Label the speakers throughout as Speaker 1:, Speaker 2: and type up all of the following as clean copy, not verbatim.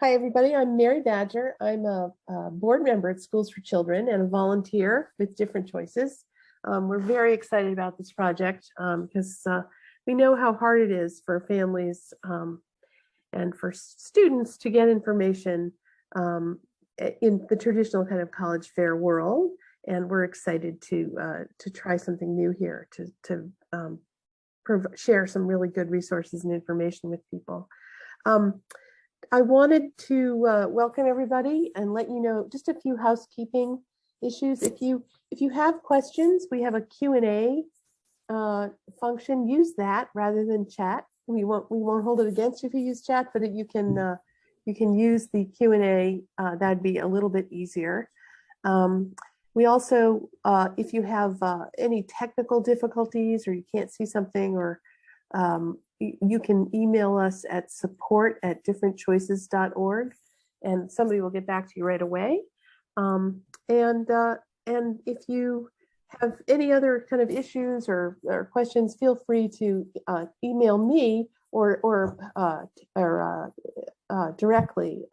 Speaker 1: Hi, everybody. I'm Mary Badger. I'm a board member at Schools for Children and a volunteer with Different Choices. We're very excited about this project because we know how hard it is for families and for students to get information in the traditional kind of college fair world. And we're excited to try something new here to share some really good resources and information with people. I wanted to welcome everybody and let you know just a few housekeeping issues. If you have questions, we have a Q&A function. Use that rather than chat. We won't hold it against you if you use chat, but you can use the Q&A. That'd be a little bit easier. We also, if you have any technical difficulties or you can't see something, or you can email us at support@differentchoices.org and somebody will get back to you right away. And if you have any other kind of issues or questions, feel free to email me or directly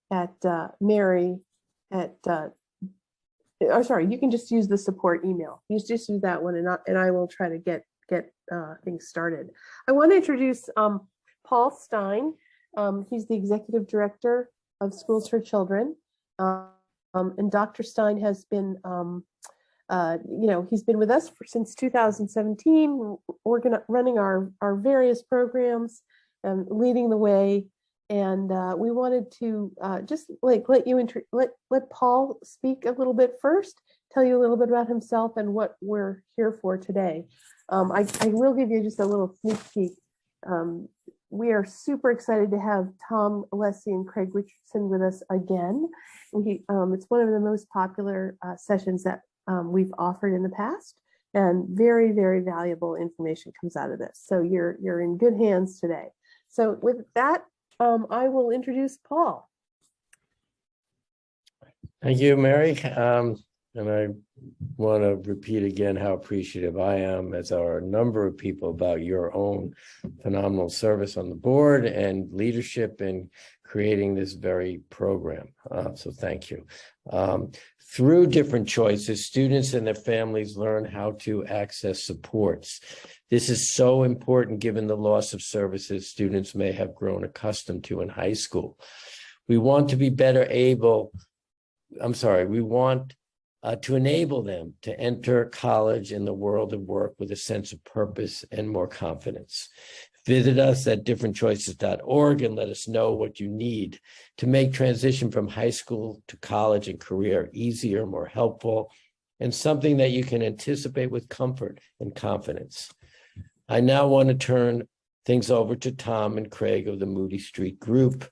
Speaker 1: at Mary at sorry, you can just use the support email. You just use that one, and I will try to get things started. I want to introduce Paul Stein. He's the executive director of Schools for Children, and Dr. Stein has been, he's been with us since 2017, running our various programs and leading the way. And we wanted to just let Paul speak a little bit first, tell you a little bit about himself and what we're here for today. I will give you just a little sneak peek. We are super excited to have Tom Alessi and Craig Richardson with us again. It's one of the most popular sessions that we've offered in the past, and very, very valuable information comes out of this. So you're in good hands today. So with that, I will introduce Paul.
Speaker 2: Thank you, Mary. And I want to repeat again how appreciative I am, as are a number of people, about your own phenomenal service on the board and leadership in creating this very program. So thank you. Through Different Choices, students and their families learn how to access supports. This is so important given the loss of services students may have grown accustomed to in high school. We want to be better able, we want to enable them to enter college and the world of work with a sense of purpose and more confidence. Visit us at differentchoices.org and let us know what you need to make transition from high school to college and career easier, more helpful, and something that you can anticipate with comfort and confidence. I now want to turn things over to Tom and Craig of the Moody Street Group.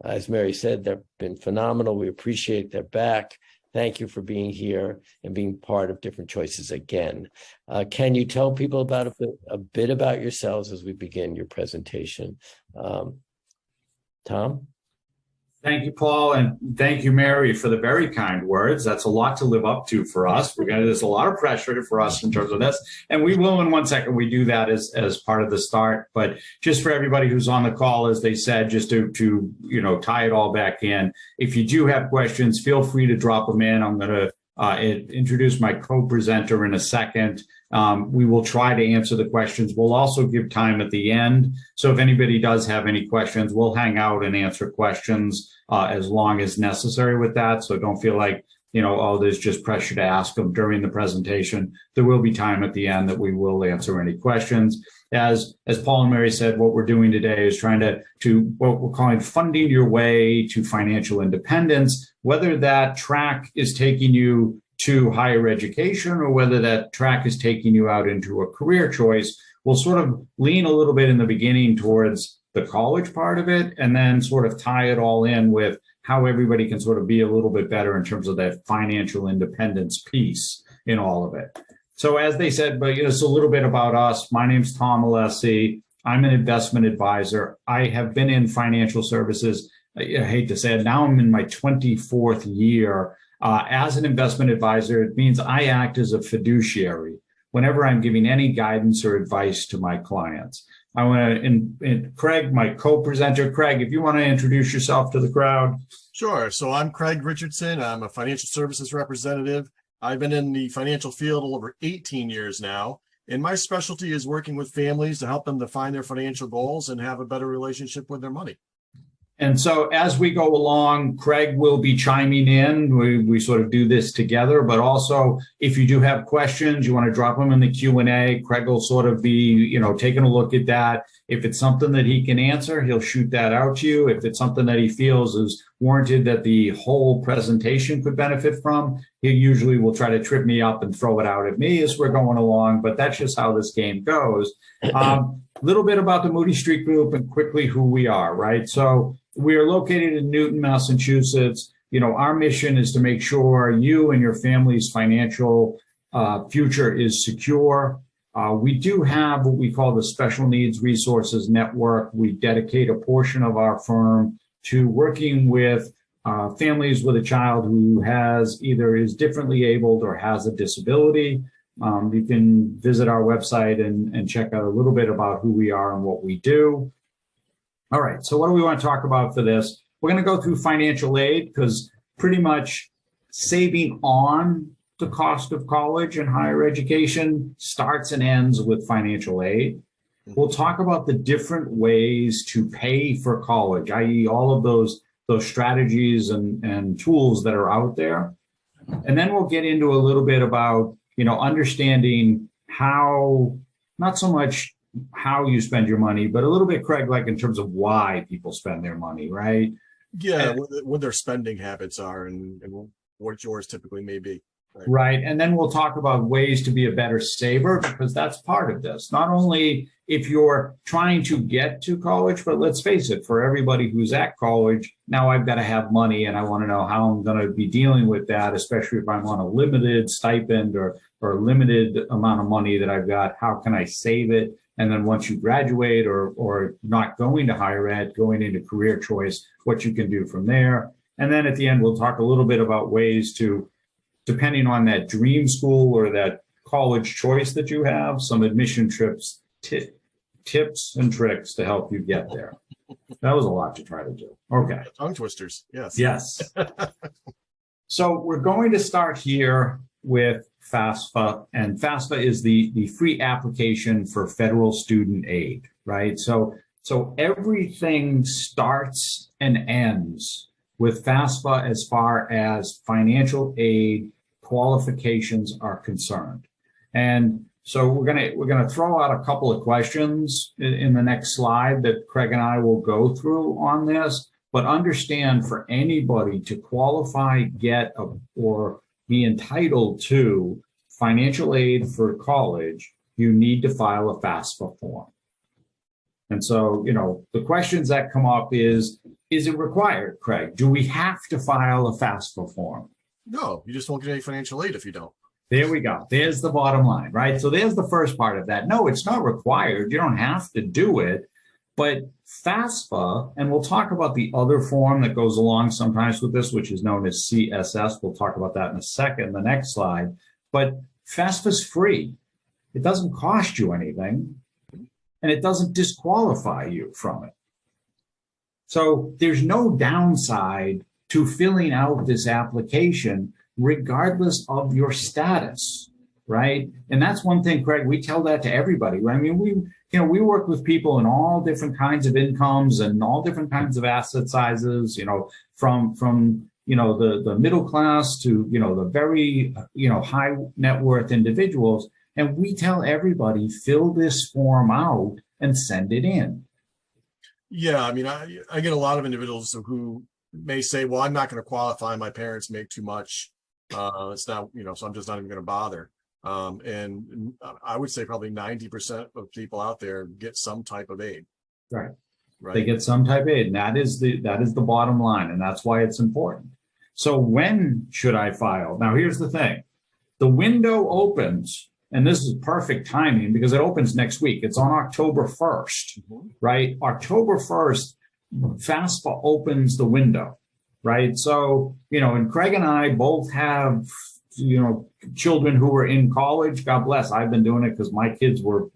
Speaker 2: As Mary said, they've been phenomenal. We appreciate their back. Thank you for being here and being part of Different Choices again. Can you tell people about a bit about yourselves as we begin your presentation? Tom?
Speaker 3: Thank you, Paul, and thank you, Mary, for the very kind words. That's a lot to live up to for us. There's a lot of pressure for us in terms of this, and we will in 1 second. We do that as part of the start. But just for everybody who's on the call, as they said, just to tie it all back in. If you do have questions, feel free to drop them in. I'm going to introduce my co-presenter in a second. We will try to answer the questions. We'll also give time at the end. So if anybody does have any questions, we'll hang out and answer questions as long as necessary with that. So don't feel like, there's just pressure to ask them during the presentation. There will be time at the end that we will answer any questions. As Paul and Mary said, what we're doing today is trying to what we're calling funding your way to financial independence, whether that track is taking you to higher education or whether that track is taking you out into a career choice. We'll sort of lean a little bit in the beginning towards the college part of it, and then sort of tie it all in with how everybody can sort of be a little bit better in terms of that financial independence piece in all of it. So as they said, but it's a little bit about us. My name's Tom Alessi. I'm an investment advisor. I have been in financial services. I hate to say it, now I'm in my 24th year. As an investment advisor, it means I act as a fiduciary whenever I'm giving any guidance or advice to my clients. I want to, and Craig, my co-presenter. Craig, if you want to introduce yourself to the crowd.
Speaker 4: Sure. So I'm Craig Richardson. I'm a financial services representative. I've been in the financial field over 18 years now, and my specialty is working with families to help them define their financial goals and have a better relationship with their money.
Speaker 3: And so as we go along, Craig will be chiming in. We sort of do this together, but also if you do have questions, you want to drop them in the Q&A, Craig will sort of be, taking a look at that. If it's something that he can answer, he'll shoot that out to you. If it's something that he feels is warranted that the whole presentation could benefit from, he usually will try to trip me up and throw it out at me as we're going along, but that's just how this game goes. Little bit about the Moody Street Group and quickly who we are, right? So we are located in Newton, Massachusetts. Our mission is to make sure you and your family's financial future is secure. We do have what we call the Special Needs Resources Network. We dedicate a portion of our firm to working with families with a child who either is differently abled or has a disability. You can visit our website and check out a little bit about who we are and what we do. All right, so what do we want to talk about for this? We're going to go through financial aid because pretty much saving on the cost of college and higher education starts and ends with financial aid. We'll talk about the different ways to pay for college, i.e. all of those strategies and tools that are out there. And then we'll get into a little bit about understanding how, not so much how you spend your money, but a little bit, Craig, like in terms of why people spend their money, right?
Speaker 4: Yeah, what their spending habits are and what yours typically may be.
Speaker 3: Right. And then we'll talk about ways to be a better saver, because that's part of this. Not only if you're trying to get to college, but let's face it, for everybody who's at college, now I've got to have money and I want to know how I'm going to be dealing with that, especially if I'm on a limited stipend or a limited amount of money that I've got. How can I save it? And then once you graduate or not going to higher ed, going into career choice, what you can do from there. And then at the end, we'll talk a little bit about ways to, depending on that dream school or that college choice that you have, some admission tips and tricks to help you get there. That was a lot to try to do. Okay.
Speaker 4: Tongue twisters. Yes.
Speaker 3: Yes. So we're going to start here with FAFSA, and FAFSA is the free application for federal student aid, right? So everything starts and ends with FAFSA as far as financial aid qualifications are concerned. And so we're gonna throw out a couple of questions in the next slide that Craig and I will go through on this, but understand for anybody to qualify, or be entitled to financial aid for college, you need to file a FAFSA form. And so, the questions that come up is it required, Craig? Do we have to file a FAFSA form?
Speaker 4: No, you just won't get any financial aid if you don't.
Speaker 3: There we go. There's the bottom line, right? So there's the first part of that. No, it's not required. You don't have to do it. But FAFSA, and we'll talk about the other form that goes along sometimes with this, which is known as CSS. We'll talk about that in a second, the next slide. But FAFSA is free. It doesn't cost you anything, and it doesn't disqualify you from it. So there's no downside to filling out this application, regardless of your status, right? And that's one thing, Craig, we tell that to everybody. Right? I mean, we work with people in all different kinds of incomes and all different kinds of asset sizes, from the middle class to, the very, high net worth individuals. And we tell everybody, fill this form out and send it in.
Speaker 4: Yeah. I mean, I get a lot of individuals who may say, well, I'm not going to qualify. My parents make too much. It's not, so I'm just not even going to bother. And I would say probably 90% of people out there get some type of aid.
Speaker 3: Right. They get some type of aid. And that is the bottom line. And that's why it's important. So when should I file? Now, here's the thing. The window opens, and this is perfect timing because it opens next week. It's on October 1st, right? October 1st, FAFSA opens the window, right? So, and Craig and I both have, children who were in college. God bless. I've been doing it because my kids were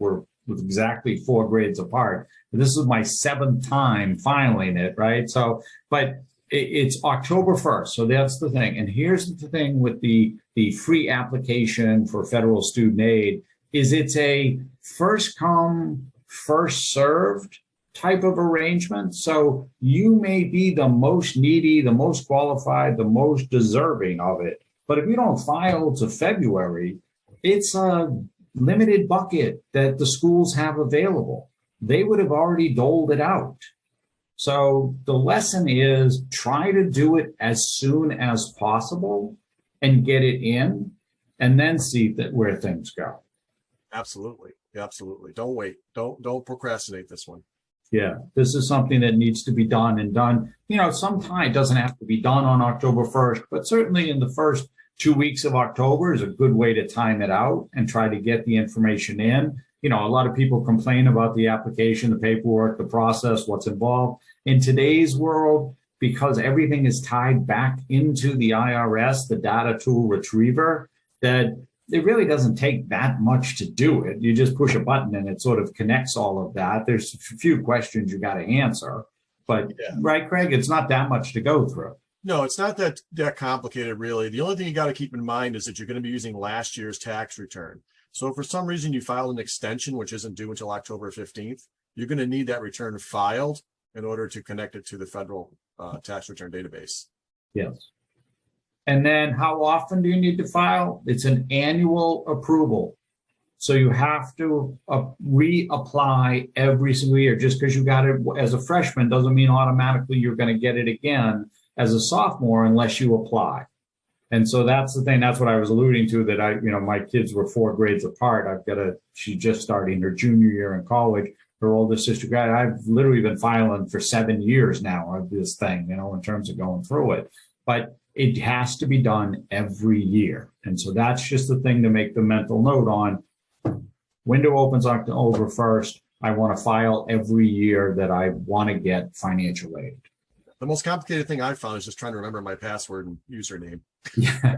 Speaker 3: with exactly 4 grades apart. This is my 7th time filing it, right? So, but it's October 1st. So that's the thing. And here's the thing with the free application for federal student aid is it's a first come, first served type of arrangement. So you may be the most needy, the most qualified, the most deserving of it. But if you don't file to February, it's a limited bucket that the schools have available. They would have already doled it out. So the lesson is try to do it as soon as possible and get it in, and then see that where things go.
Speaker 4: Absolutely. Absolutely. Don't wait. Don't procrastinate this one.
Speaker 3: Yeah, this is something that needs to be done and done. You know, sometime it doesn't have to be done on October 1st, but certainly in the first 2 weeks of October is a good way to time it out and try to get the information in. You know, a lot of people complain about the application, the paperwork, the process, what's involved. In today's world, because everything is tied back into the IRS, the data tool retriever, that it really doesn't take that much to do it. You just push a button and it sort of connects all of that. There's a few questions you got to answer, but right, Craig, it's not that much to go through.
Speaker 4: No, it's not that complicated, really. The only thing you got to keep in mind is that you're going to be using last year's tax return. So if for some reason you filed an extension, which isn't due until October 15th, you're going to need that return filed in order to connect it to the federal tax return database.
Speaker 3: Yes. And then how often do you need to file? It's an annual approval. So you have to reapply every single year. Just because you got it as a freshman doesn't mean automatically you're going to get it again as a sophomore unless you apply. And so that's the thing. That's what I was alluding to, that my kids were 4 grades apart. She's just starting her junior year in college. Her older sister, I've literally been filing for 7 years now of this thing, in terms of going through it. But it has to be done every year. And so that's just the thing to make the mental note on. Window opens October 1st. I want to file every year that I want to get financial aid.
Speaker 4: The most complicated thing I found is just trying to remember my password and username.
Speaker 3: Yeah,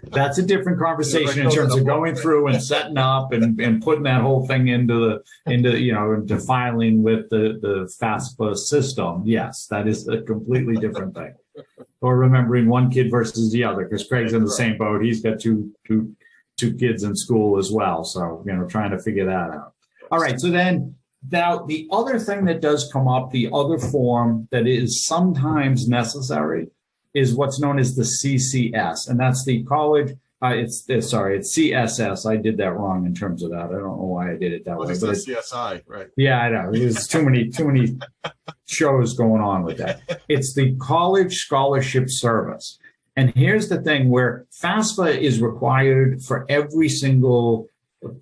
Speaker 3: that's a different conversation in terms of going through and setting up and putting that whole thing into filing with the FAFSA system. Yes, that is a completely different thing. Or remembering one kid versus the other, because Craig's in the same boat. He's got two kids in school as well. So, trying to figure that out. All right. So then now the other thing that does come up, the other form that is sometimes necessary is what's known as the CCS. And that's the college. It's CSS. I did that wrong in terms of that. I don't know why I did it that way.
Speaker 4: But it's CSI, right?
Speaker 3: Yeah, I know. There's too many shows going on with that. It's the College Scholarship Service. And here's the thing where FAFSA is required for every single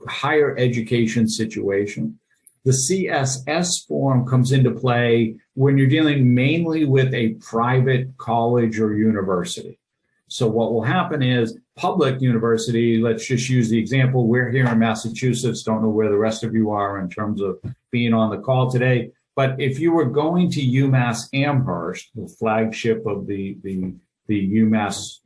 Speaker 3: higher education situation. The CSS form comes into play when you're dealing mainly with a private college or university. So what will happen is public university, let's just use the example, we're here in Massachusetts, don't know where the rest of you are in terms of being on the call today. But if you were going to UMass Amherst, the flagship of the UMass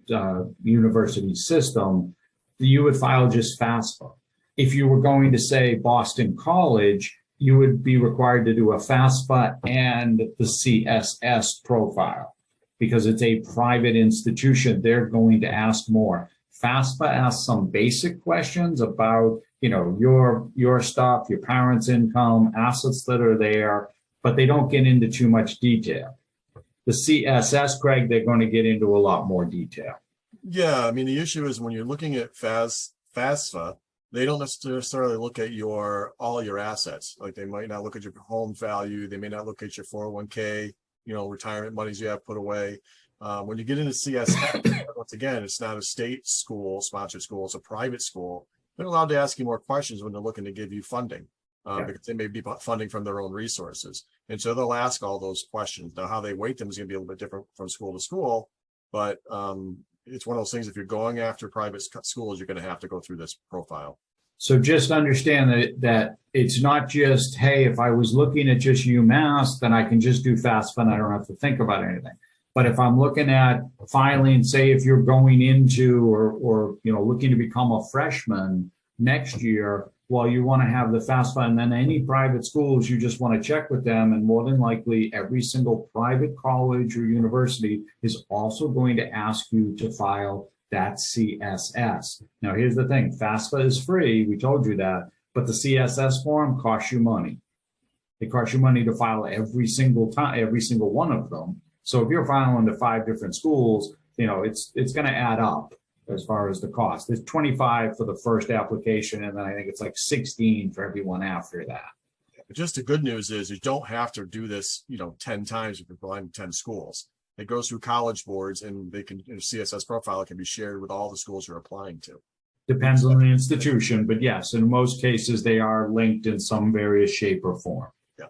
Speaker 3: university system, you would file just FAFSA. If you were going to, say, Boston College, you would be required to do a FAFSA and the CSS profile because it's a private institution. They're going to ask more. FAFSA asks some basic questions about, your stuff, your parents' income, assets that are there, but they don't get into too much detail. The CSS, Craig, they're going to get into a lot more detail.
Speaker 4: Yeah, I mean, the issue is when you're looking at FAFSA, they don't necessarily look at all your assets. Like they might not look at your home value. They may not look at your 401k, retirement monies you have put away. When you get into CSS, once again, it's not a state school, sponsored school, it's a private school. They're allowed to ask you more questions when they're looking to give you funding because they may be funding from their own resources. And so they'll ask all those questions. Now, how they weight them is going to be a little bit different from school to school, but it's one of those things, if you're going after private schools, you're going to have to go through this profile.
Speaker 3: So just understand that it's not just, hey, if I was looking at just UMass, then I can just do FAFSA and I don't have to think about anything. But if I'm looking at filing, say, if you're going into or looking to become a freshman next year, well, you want to have the FAFSA, and then any private schools, you just want to check with them. And more than likely, every single private college or university is also going to ask you to file that CSS. Now, here's the thing. FAFSA is free. We told you that. But the CSS form costs you money. It costs you money to file every single time, every single one of them. So if you're filing to 5 different schools, it's going to add up as far as the cost. There's 25 for the first application, and then I think it's like 16 for everyone after that.
Speaker 4: Just the good news is you don't have to do this, 10 times if you're applying to 10 schools. It goes through college boards, and they can, CSS profile can be shared with all the schools you're applying to.
Speaker 3: Depends on the institution, but yes, in most cases, they are linked in some various shape or form.
Speaker 4: Yeah.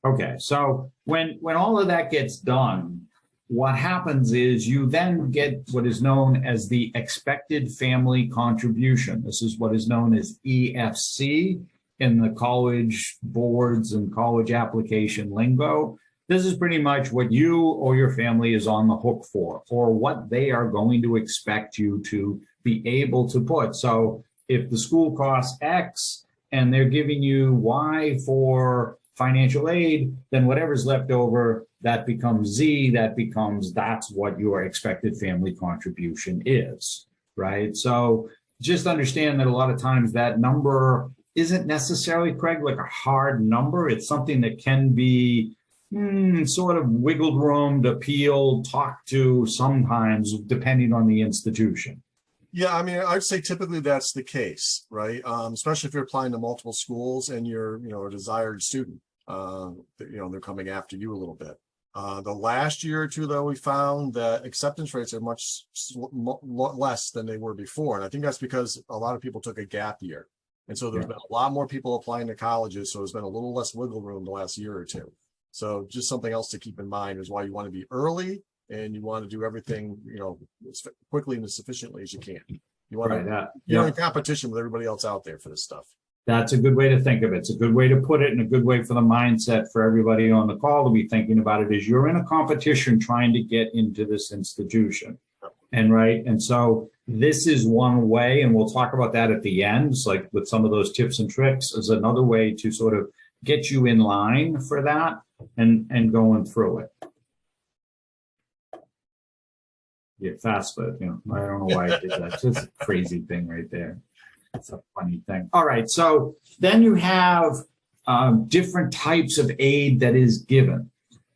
Speaker 3: Okay, so when all of that gets done, what happens is you then get what is known as the expected family contribution. This is what is known as EFC in the college boards and college application lingo. This is pretty much what you or your family is on the hook for, or what they are going to expect you to be able to put. So if the school costs X and they're giving you Y for financial aid, then whatever's left over, that becomes Z, that's what your expected family contribution is, right? So just understand that a lot of times that number isn't necessarily, Craig, like a hard number. It's something that can be sort of wiggled room, appealed, talked to sometimes, depending on the institution.
Speaker 4: Yeah, I mean, I'd say typically that's the case, right? Especially if you're applying to multiple schools and you're, a desired student. They're coming after you a little bit. The last year or two, though, we found that acceptance rates are much less than they were before. And I think that's because a lot of people took a gap year. And so there's been a lot more people applying to colleges. So there's been a little less wiggle room the last year or two. So just something else to keep in mind is why you want to be early and you want to do everything, as quickly and as sufficiently as you can. You want you're in competition with everybody else out there for this stuff.
Speaker 3: That's a good way to think of it. It's a good way to put it, and a good way for the mindset for everybody on the call to be thinking about it is you're in a competition trying to get into this institution. And so this is one way, and we'll talk about that at the end, like with some of those tips and tricks, is another way to sort of get you in line for that and going through it. Yeah, fast, but I don't know why I did that. It's just a crazy thing right there. It's a funny thing. All right, so then you have different types of aid that is given,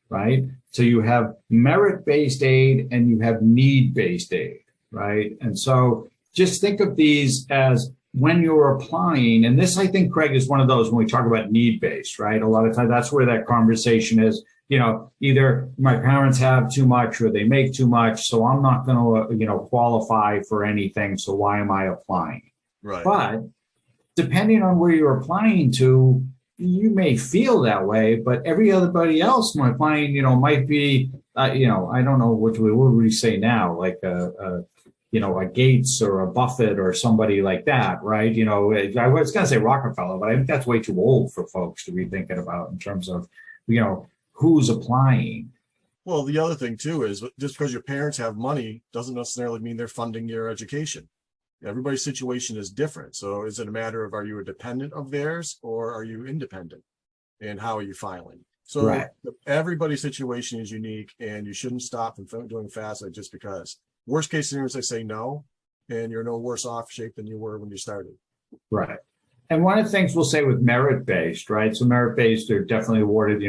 Speaker 3: right? So you have merit-based aid and you have need-based aid, right? And so just think of these as when you're applying, and this, I think, Craig, is one of those when we talk about need-based, right? A lot of times that's where that conversation is, either my parents have too much or they make too much, so I'm not going to, qualify for anything, so why am I applying?
Speaker 4: Right.
Speaker 3: But depending on where you're applying to, you may feel that way, but everybody else when applying, might be, I don't know what would we say now, like a Gates or a Buffett or somebody like that, right? I was going to say Rockefeller, but I think that's way too old for folks to be thinking about in terms of, who's applying.
Speaker 4: Well, the other thing too is just because your parents have money doesn't necessarily mean they're funding your education. Everybody's situation is different. So is it a matter of, are you a dependent of theirs or are you independent? And how are you filing? So everybody's situation is unique and you shouldn't stop from doing FAFSA just because. Worst case scenario is they say no, and you're no worse off shape than you were when you started.
Speaker 3: Right. And one of the things we'll say with merit-based, right? So merit-based, they're definitely awarded,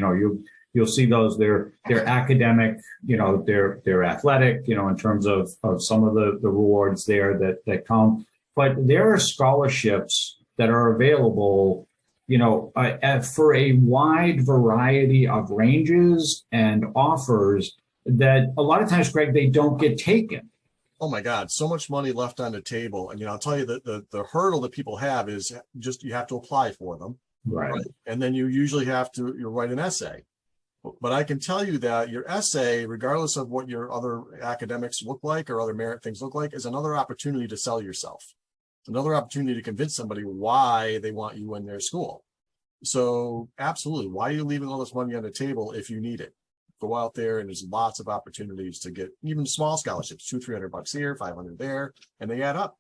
Speaker 3: you'll see those, they're academic, they're athletic, in terms of some of the rewards there that come. But there are scholarships that are available, for a wide variety of ranges and offers that a lot of times, Greg, they don't get taken.
Speaker 4: Oh my God, so much money left on the table. And I'll tell you that the hurdle that people have is just you have to apply for them.
Speaker 3: Right.
Speaker 4: And then you usually have to write an essay. But I can tell you that your essay, regardless of what your other academics look like or other merit things look like, is another opportunity to sell yourself. Another opportunity to convince somebody why they want you in their school. So absolutely, why are you leaving all this money on the table if you need it? Go out there, and there's lots of opportunities to get even small scholarships, $200-300 here, $500 there, and they add up.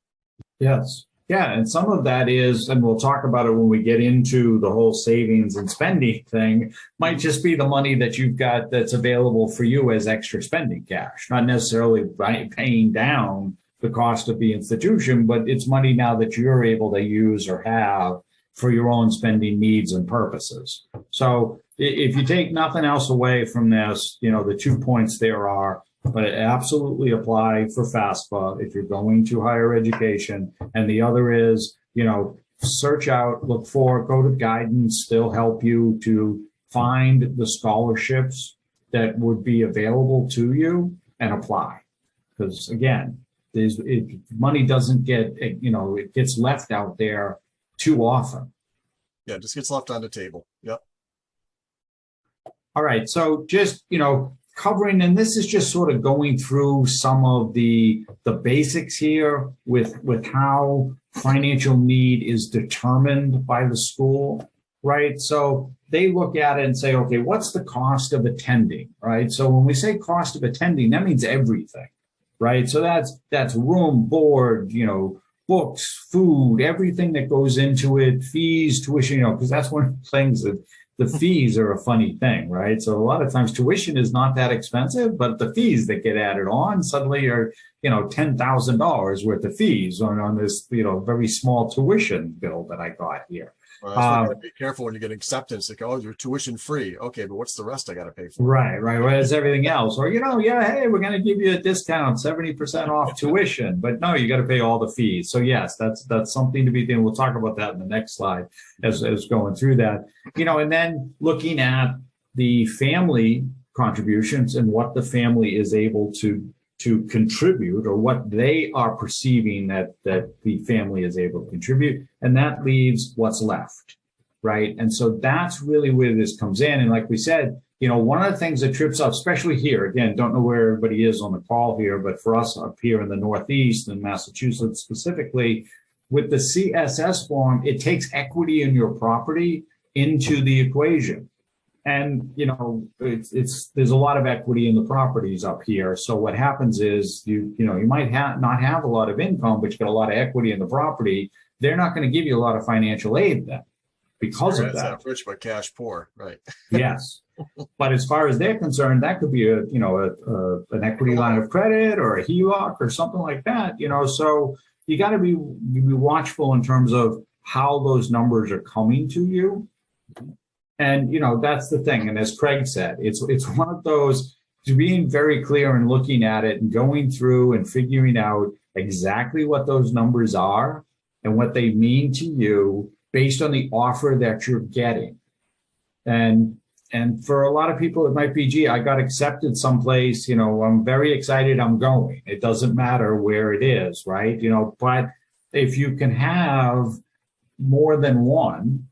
Speaker 3: Yes. Yeah, and some of that is, and we'll talk about it when we get into the whole savings and spending thing, might just be the money that you've got that's available for you as extra spending cash, not necessarily paying down the cost of the institution, but it's money now that you're able to use or have for your own spending needs and purposes. So if you take nothing else away from this, the 2 points there are, but it absolutely apply for FAFSA if you're going to higher education. And the other is, search out, look for, go to guidance, they'll help you to find the scholarships that would be available to you and apply. Because again, money doesn't get, it gets left out there too often.
Speaker 4: Yeah, it just gets left on the table. Yep.
Speaker 3: All right. So just, covering, and this is just sort of going through some of the basics here with how financial need is determined by the school, right? So they look at it and say, okay, what's the cost of attending, right? So when we say cost of attending, that means everything, right? So that's room, board, books, food, everything that goes into it, fees, tuition, because that's one of the things that the fees are a funny thing, right? So a lot of times tuition is not that expensive, but the fees that get added on suddenly are, $10,000 worth of fees on this, very small tuition bill that I got here.
Speaker 4: Well, that's why you gotta be careful when you get acceptance. Like, oh, you're tuition free. Okay, but what's the rest I got to pay for?
Speaker 3: Right. Whereas everything else, or, hey, we're going to give you a discount, 70% off tuition, but no, you got to pay all the fees. So yes, that's something to be doing. We'll talk about that in the next slide as going through that, and then looking at the family contributions and what the family is able to contribute, or what they are perceiving that the family is able to contribute. And that leaves what's left, right? And so that's really where this comes in. And like we said, one of the things that trips up, especially here, again, don't know where everybody is on the call here, but for us up here in the Northeast and Massachusetts specifically, with the CSS form, it takes equity in your property into the equation. And, there's a lot of equity in the properties up here. So what happens is you might not have a lot of income, but you got a lot of equity in the property. They're not going to give you a lot of financial aid then because of that.
Speaker 4: Rich but cash poor, right?
Speaker 3: Yes. But as far as they're concerned, that could be an equity line of credit or a HELOC or something like that, so you got to be watchful in terms of how those numbers are coming to you. And, that's the thing. And as Craig said, it's one of those, being very clear and looking at it and going through and figuring out exactly what those numbers are and what they mean to you based on the offer that you're getting. And for a lot of people, it might be, gee, I got accepted someplace, I'm very excited, I'm going. It doesn't matter where it is, right? But if you can have more than one,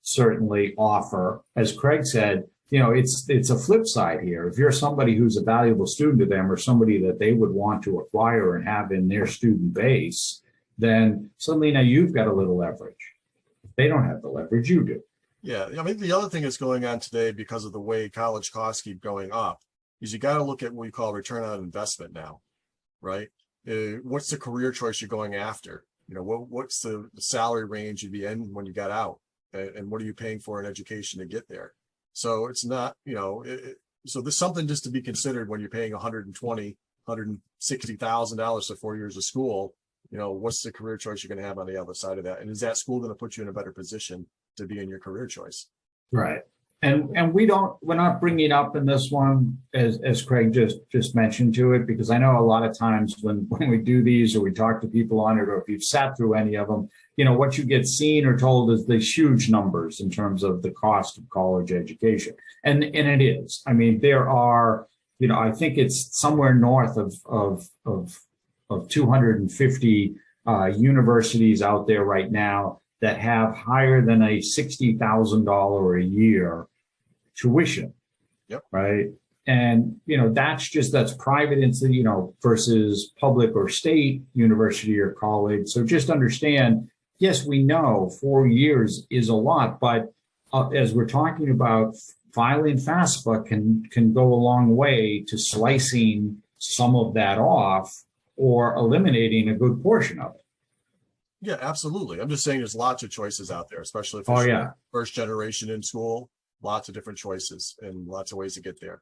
Speaker 3: certainly offer, as Craig said, it's a flip side here. If you're somebody who's a valuable student to them or somebody that they would want to acquire and have in their student base, then suddenly now you've got a little leverage. They don't have the leverage you do.
Speaker 4: Yeah. I mean, the other thing that's going on today because of the way college costs keep going up is you got to look at what we call return on investment now, right? What's the career choice you're going after? What's the salary range you'd be in when you got out? And what are you paying for in education to get there? So it's not, so there's something just to be considered when you're paying $120,000, $160,000 for 4 years of school. What's the career choice you're going to have on the other side of that? And is that school going to put you in a better position to be in your career choice?
Speaker 3: Right. And we're not bringing up in this one, as Craig just mentioned to it, because I know a lot of times when we do these or we talk to people on it, or if you've sat through any of them, what you get seen or told is the huge numbers in terms of the cost of college education. And it is. I mean, there are, I think it's somewhere north of 250 universities out there right now that have higher than a $60,000 a year tuition.
Speaker 4: Yep.
Speaker 3: Right. And, that's private versus public or state university or college. So just understand, yes, we know 4 years is a lot, but as we're talking about, filing FAFSA can go a long way to slicing some of that off or eliminating a good portion of it.
Speaker 4: Yeah, absolutely. I'm just saying there's lots of choices out there, especially if
Speaker 3: Oh,
Speaker 4: it's
Speaker 3: yeah.
Speaker 4: first generation in school, lots of different choices and lots of ways to get there.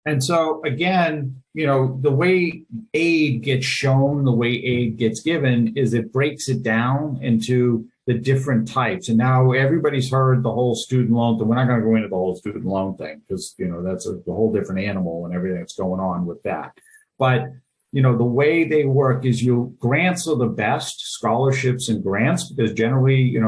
Speaker 3: And so again, the way aid gets shown, the way aid gets given is it breaks it down into the different types. And now everybody's heard the whole student loan thing. We're not going to go into the whole student loan thing because, that's a whole different animal and everything that's going on with that. But, the way they work is grants are the best, scholarships and grants, because generally,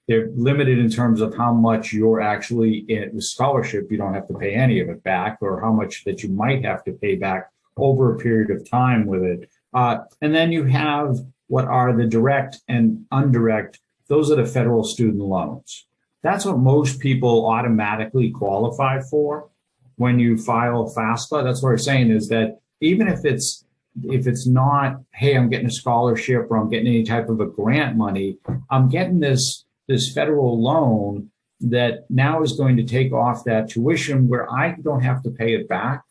Speaker 3: they're limited in terms of how much you're actually in the scholarship. You don't have to pay any of it back, or how much that you might have to pay back over a period of time with it. And then you have what are the direct and indirect. Those are the federal student loans. That's what most people automatically qualify for when you file FAFSA. That's what I'm saying is that even if it's not, hey, I'm getting a scholarship or I'm getting any type of a grant money, I'm getting this federal loan that now is going to take off that tuition where I don't have to pay it back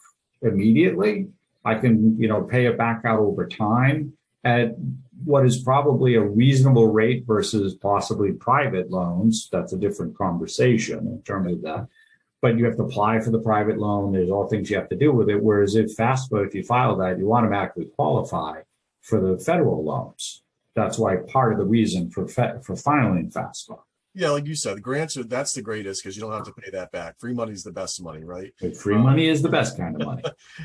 Speaker 3: immediately. I can, pay it back out over time at what is probably a reasonable rate versus possibly private loans. That's a different conversation in terms of that. But you have to apply for the private loan. There's all things you have to do with it. Whereas if FAFSA, if you file that, you automatically qualify for the federal loans. That's why part of the reason for filing FAFSA.
Speaker 4: Yeah, like you said, the grants that's the greatest because you don't have to pay that back. Free money is the best money, right?
Speaker 3: Free money is the best kind of money.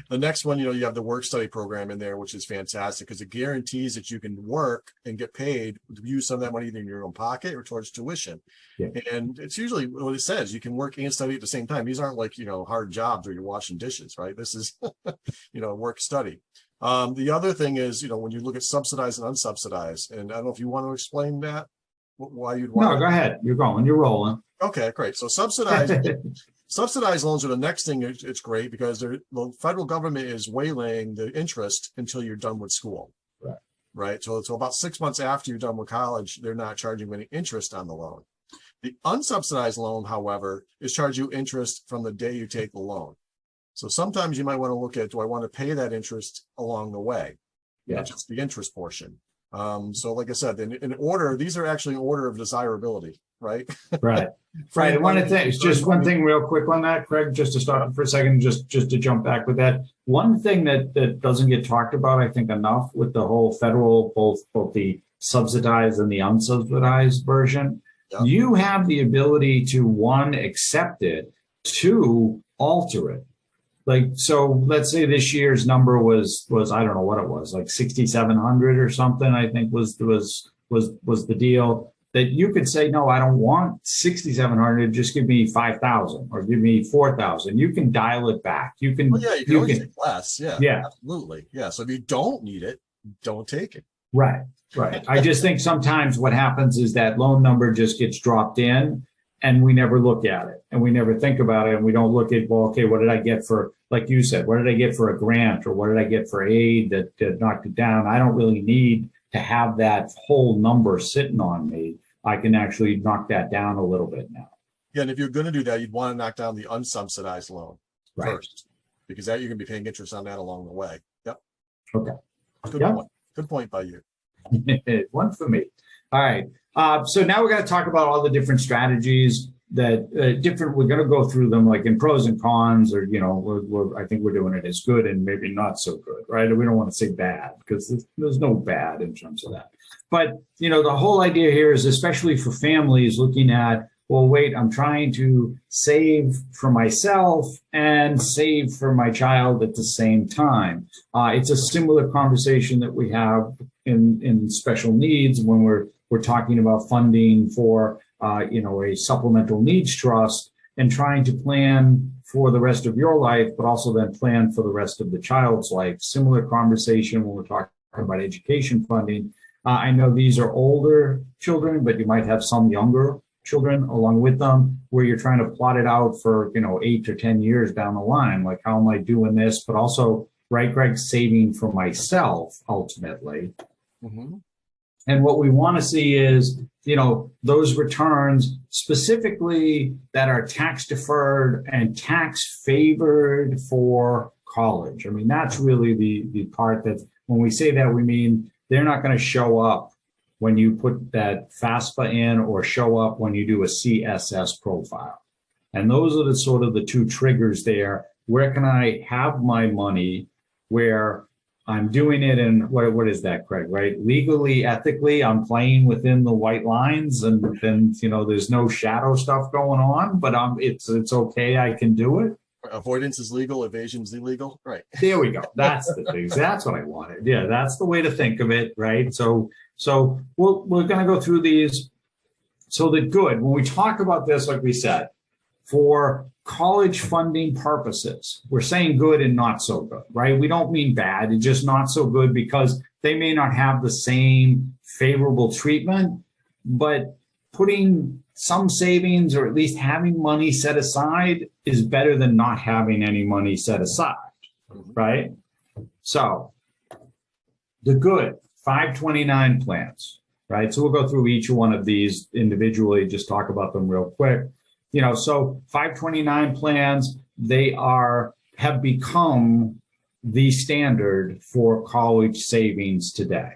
Speaker 4: The next one, you have the work study program in there, which is fantastic because it guarantees that you can work and get paid to use some of that money either in your own pocket or towards tuition. Yeah. And it's usually what it says. You can work and study at the same time. These aren't like, hard jobs where you're washing dishes, right? This is, work study. The other thing is, when you look at subsidized and unsubsidized, and I don't know if you want to explain that. Why you'd want?
Speaker 3: No, go ahead. You're rolling.
Speaker 4: Okay, great. So subsidized loans are the next thing. It's great because the federal government is waylaying the interest until you're done with school. Right. So about 6 months after you're done with college, they're not charging you any interest on the loan. The unsubsidized loan, however, is charge you interest from the day you take the loan. So sometimes you might want to look at, do I want to pay that interest along the way? Not just the interest portion. So like I said, in order, these are actually in order of desirability, right?
Speaker 3: Right. Right. One of the things, just one thing real quick on that, Craig, just to stop for a second, just to jump back with that. One thing that doesn't get talked about, I think, enough with the whole federal, both the subsidized and the unsubsidized version, you have the ability to, one, accept it, two, alter it. Like, so let's say this year's number was I don't know what it was, like 6,700 or something, I think was the deal, that you could say, no, I don't want 6,700, just give me 5,000 or give me 4,000. You can dial it back. You can,
Speaker 4: you can always take less. Yeah, absolutely. Yeah. So if you don't need it, don't take it.
Speaker 3: Right. I just think sometimes what happens is that loan number just gets dropped in, and we never look at it and we never think about it. And we don't look at, well, okay, what did I get for, like you said, what did I get for a grant or what did I get for aid that knocked it down? I don't really need to have that whole number sitting on me. I can actually knock that down a little bit now.
Speaker 4: Yeah. And if you're going to do that, you'd want to knock down the unsubsidized loan first, because that you're going to be paying interest on that along the way. Yep.
Speaker 3: Okay.
Speaker 4: Point. Good point by you.
Speaker 3: One for me. All right. So now we're going to talk about all the different strategies that we're going to go through them like in pros and cons, or, I think we're doing it as good and maybe not so good, right? We don't want to say bad because there's no bad in terms of that. But, the whole idea here is, especially for families looking at, well, wait, I'm trying to save for myself and save for my child at the same time. It's a similar conversation that we have in special needs when we're talking about funding for, a supplemental needs trust and trying to plan for the rest of your life, but also then plan for the rest of the child's life. Similar conversation when we're talking about education funding. I know these are older children, but you might have some younger children along with them where you're trying to plot it out for, 8 to 10 years down the line. Like, how am I doing this? But also, right, Greg, saving for myself ultimately. Mm-hmm. And what we want to see is, those returns specifically that are tax deferred and tax favored for college. I mean, that's really the part that when we say that, we mean, they're not going to show up when you put that FAFSA in or show up when you do a CSS profile. And those are the sort of the two triggers there. Where can I have my money where I'm doing it in, what is that, Craig, right? Legally, ethically, I'm playing within the white lines, and then, you know, there's no shadow stuff going on, but it's okay, I can do it.
Speaker 4: Avoidance is legal, evasion is illegal. Right.
Speaker 3: There we go. That's the thing. That's what I wanted. Yeah, that's the way to think of it, right? So we're going to go through these. So the good, when we talk about this, like we said, for college funding purposes, we're saying good and not so good, right? We don't mean bad. It's just not so good because they may not have the same favorable treatment, but putting some savings or at least having money set aside is better than not having any money set aside, right? So the good 529 plans, right? So we'll go through each one of these individually, just talk about them real quick. You know, so 529 plans, they have become the standard for college savings today.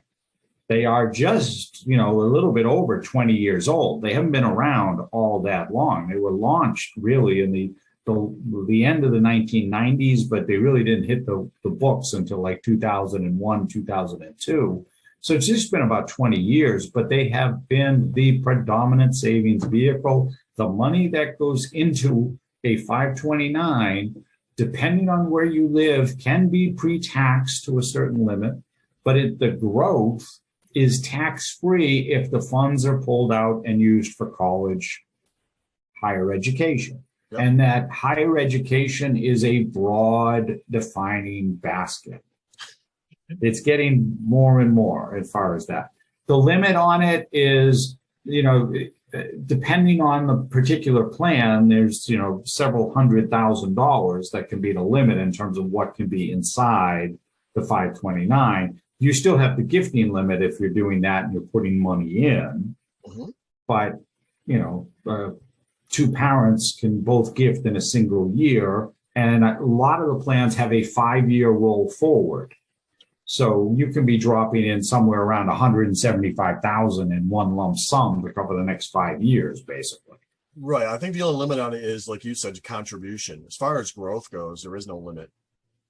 Speaker 3: They are just, you know, a little bit over 20 years old. They haven't been around all that long. They were launched really in the end of the 1990s, but they really didn't hit the books until like 2001, 2002. So it's just been about 20 years, but they have been the predominant savings vehicle. The money that goes into a 529, depending on where you live, can be pre-taxed to a certain limit, but the growth is tax-free if the funds are pulled out and used for college, higher education. Yep. And that higher education is a broad defining basket. It's getting more and more as far as that. The limit on it is, you know, depending on the particular plan, there's, you know, several $100,000 that can be the limit in terms of what can be inside the 529. You still have the gifting limit if you're doing that and you're putting money in. Mm-hmm. But, you know, two parents can both gift in a single year. And a lot of the plans have a 5-year roll forward. So you can be dropping in somewhere around 175,000 in one lump sum to cover the next 5 years, basically.
Speaker 4: Right. I think the only limit on it is, like you said, contribution. As far as growth goes, there is no limit.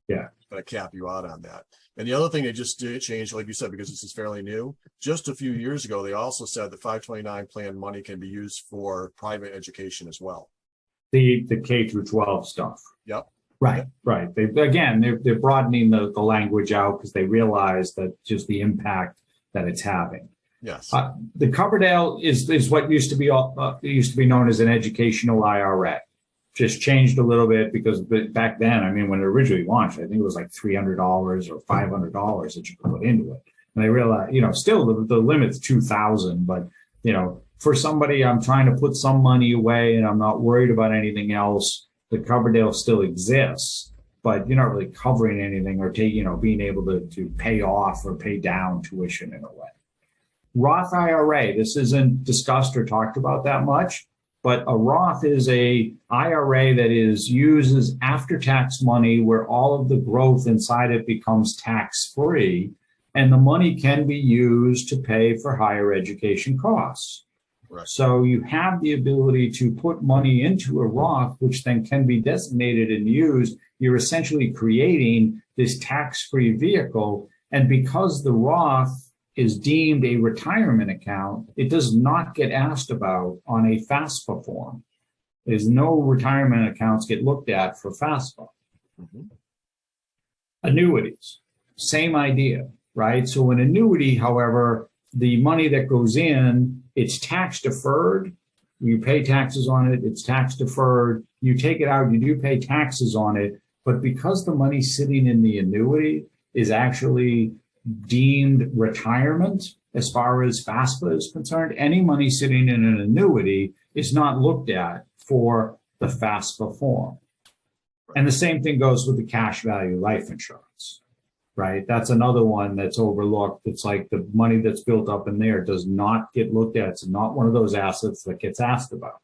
Speaker 3: Yeah.
Speaker 4: Going to cap you out on that. And the other thing they just did change, like you said, because this is fairly new, just a few years ago, they also said the 529 plan money can be used for private education as well.
Speaker 3: The K through 12 stuff.
Speaker 4: Yep.
Speaker 3: Right, right. They're broadening the language out because they realize that just the impact that it's having.
Speaker 4: Yes.
Speaker 3: The Coverdale is what used to be known as an educational IRA. Just changed a little bit because back then, I mean, when it originally launched, I think it was like $300 or $500 that you could put into it. And they realized, you know, still the limit's $2,000, but you know, for somebody, I'm trying to put some money away and I'm not worried about anything else. The Coverdale still exists, but you're not really covering anything or being able to pay off or pay down tuition in a way. Roth IRA, this isn't discussed or talked about that much, but a Roth is a IRA that uses after-tax money where all of the growth inside it becomes tax-free, and the money can be used to pay for higher education costs. Right. So you have the ability to put money into a Roth, which then can be designated and used. You're essentially creating this tax-free vehicle. And because the Roth is deemed a retirement account, it does not get asked about on a FAFSA form. There's no retirement accounts get looked at for FAFSA. Mm-hmm. Annuities, same idea, right? So an annuity, however, the money that goes in, it's tax deferred. You pay taxes on it. It's tax deferred. You take it out. You do pay taxes on it. But because the money sitting in the annuity is actually deemed retirement, as far as FAFSA is concerned, any money sitting in an annuity is not looked at for the FAFSA form. And the same thing goes with the cash value life insurance. Right? That's another one that's overlooked. It's like the money that's built up in there does not get looked at. It's not one of those assets that gets asked about.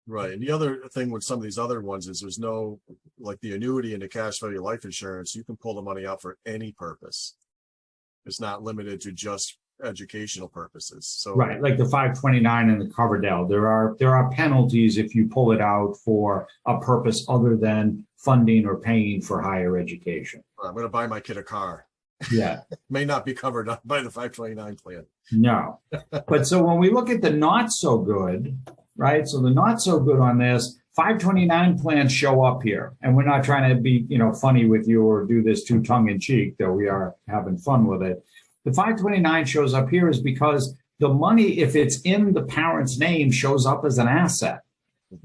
Speaker 4: Right. And the other thing with some of these other ones is there's no, like the annuity and the cash value life insurance, you can pull the money out for any purpose. It's not limited to just educational purposes. So
Speaker 3: Right, like the 529 and the Coverdell, there are penalties if you pull it out for a purpose other than funding or paying for higher education.
Speaker 4: I'm going to buy my kid a car.
Speaker 3: Yeah,
Speaker 4: May not be covered by the 529 plan.
Speaker 3: no. But so when we look at the not so good, right? So the not so good on this, 529 plans show up here, and we're not trying to be, funny with you or do this too tongue in cheek, though we are having fun with it. The 529 shows up here is because the money, if it's in the parent's name, shows up as an asset.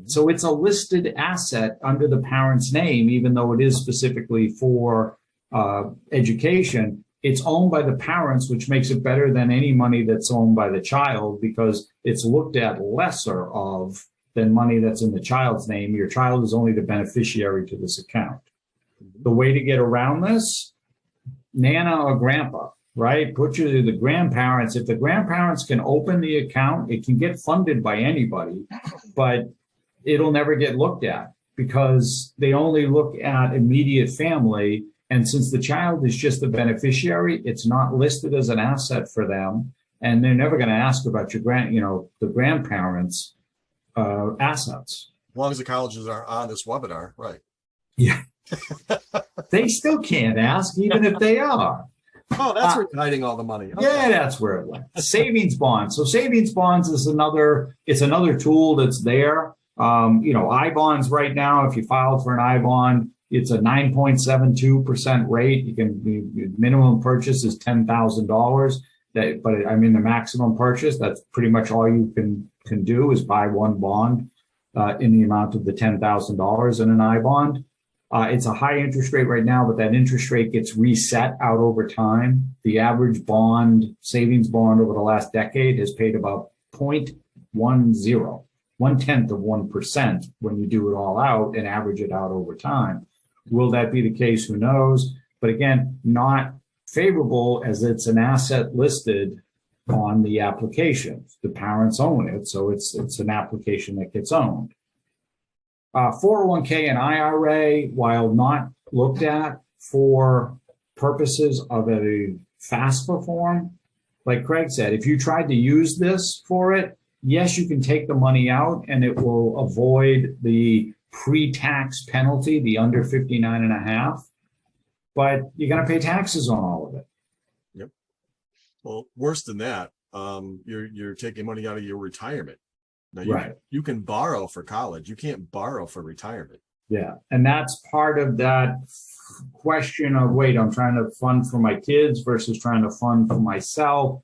Speaker 3: So it's a listed asset under the parent's name, even though it is specifically for education. It's owned by the parents, which makes it better than any money that's owned by the child because it's looked at lesser of than money that's in the child's name. Your child is only the beneficiary to this account. The way to get around this, Nana or Grandpa, right? Put you to the grandparents. If the grandparents can open the account, it can get funded by anybody, but it'll never get looked at because they only look at immediate family. And since the child is just the beneficiary, it's not listed as an asset for them. And they're never going to ask about your the grandparents' assets.
Speaker 4: As long as the colleges are on this webinar, right?
Speaker 3: Yeah. They still can't ask, even if they are.
Speaker 4: Oh, that's where you're hiding all the money. Okay.
Speaker 3: Yeah, that's where it went. Savings bonds. So savings bonds is another tool that's there. I bonds right now, if you filed for an I bond, it's a 9.72% rate. The minimum purchase is $10,000. But I mean, the maximum purchase, that's pretty much all you can do is buy one bond in the amount of the $10,000 in an I bond. It's a high interest rate right now, but that interest rate gets reset out over time. The average savings bond over the last decade has paid about 0.10, 0.1% when you do it all out and average it out over time. Will that be the case? Who knows? But again, not favorable as it's an asset listed on the application. The parents own it, so it's an application that gets owned. 401k and IRA, while not looked at for purposes of a FAFSA form, like Craig said, if you tried to use this for it, yes, you can take the money out and it will avoid the pre-tax penalty, the under 59 and a half, but you're going to pay taxes on all of it.
Speaker 4: Yep. Well, worse than that, you're taking money out of your retirement. Now you can borrow for college. You can't borrow for retirement.
Speaker 3: Yeah. And that's part of that question of, wait, I'm trying to fund for my kids versus trying to fund for myself.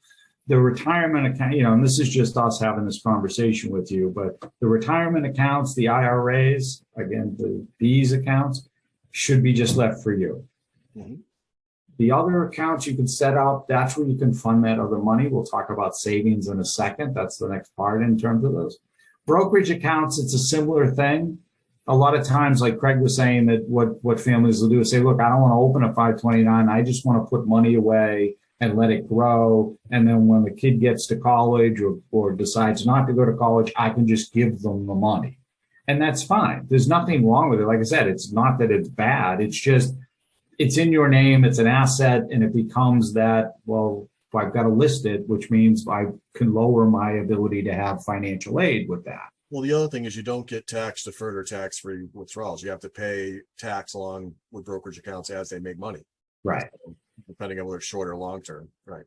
Speaker 3: The retirement account, and this is just us having this conversation with you, but the retirement accounts, the IRAs, again, these accounts should be just left for you. Mm-hmm. The other accounts you can set up, that's where you can fund that other money. We'll talk about savings in a second. That's the next part in terms of those. Brokerage accounts, it's a similar thing. A lot of times, like Craig was saying, that what families will do is say, look, I don't want to open a 529. I just want to put money away and let it grow. And then when the kid gets to college or decides not to go to college, I can just give them the money. And that's fine. There's nothing wrong with it. Like I said, it's not that it's bad. It's just, it's in your name. It's an asset. And it becomes that, well, I've got to list it, which means I can lower my ability to have financial aid with that.
Speaker 4: Well, the other thing is you don't get tax deferred or tax-free withdrawals. You have to pay tax along with brokerage accounts as they make money.
Speaker 3: Right.
Speaker 4: Depending on whether it's short or long-term. Right.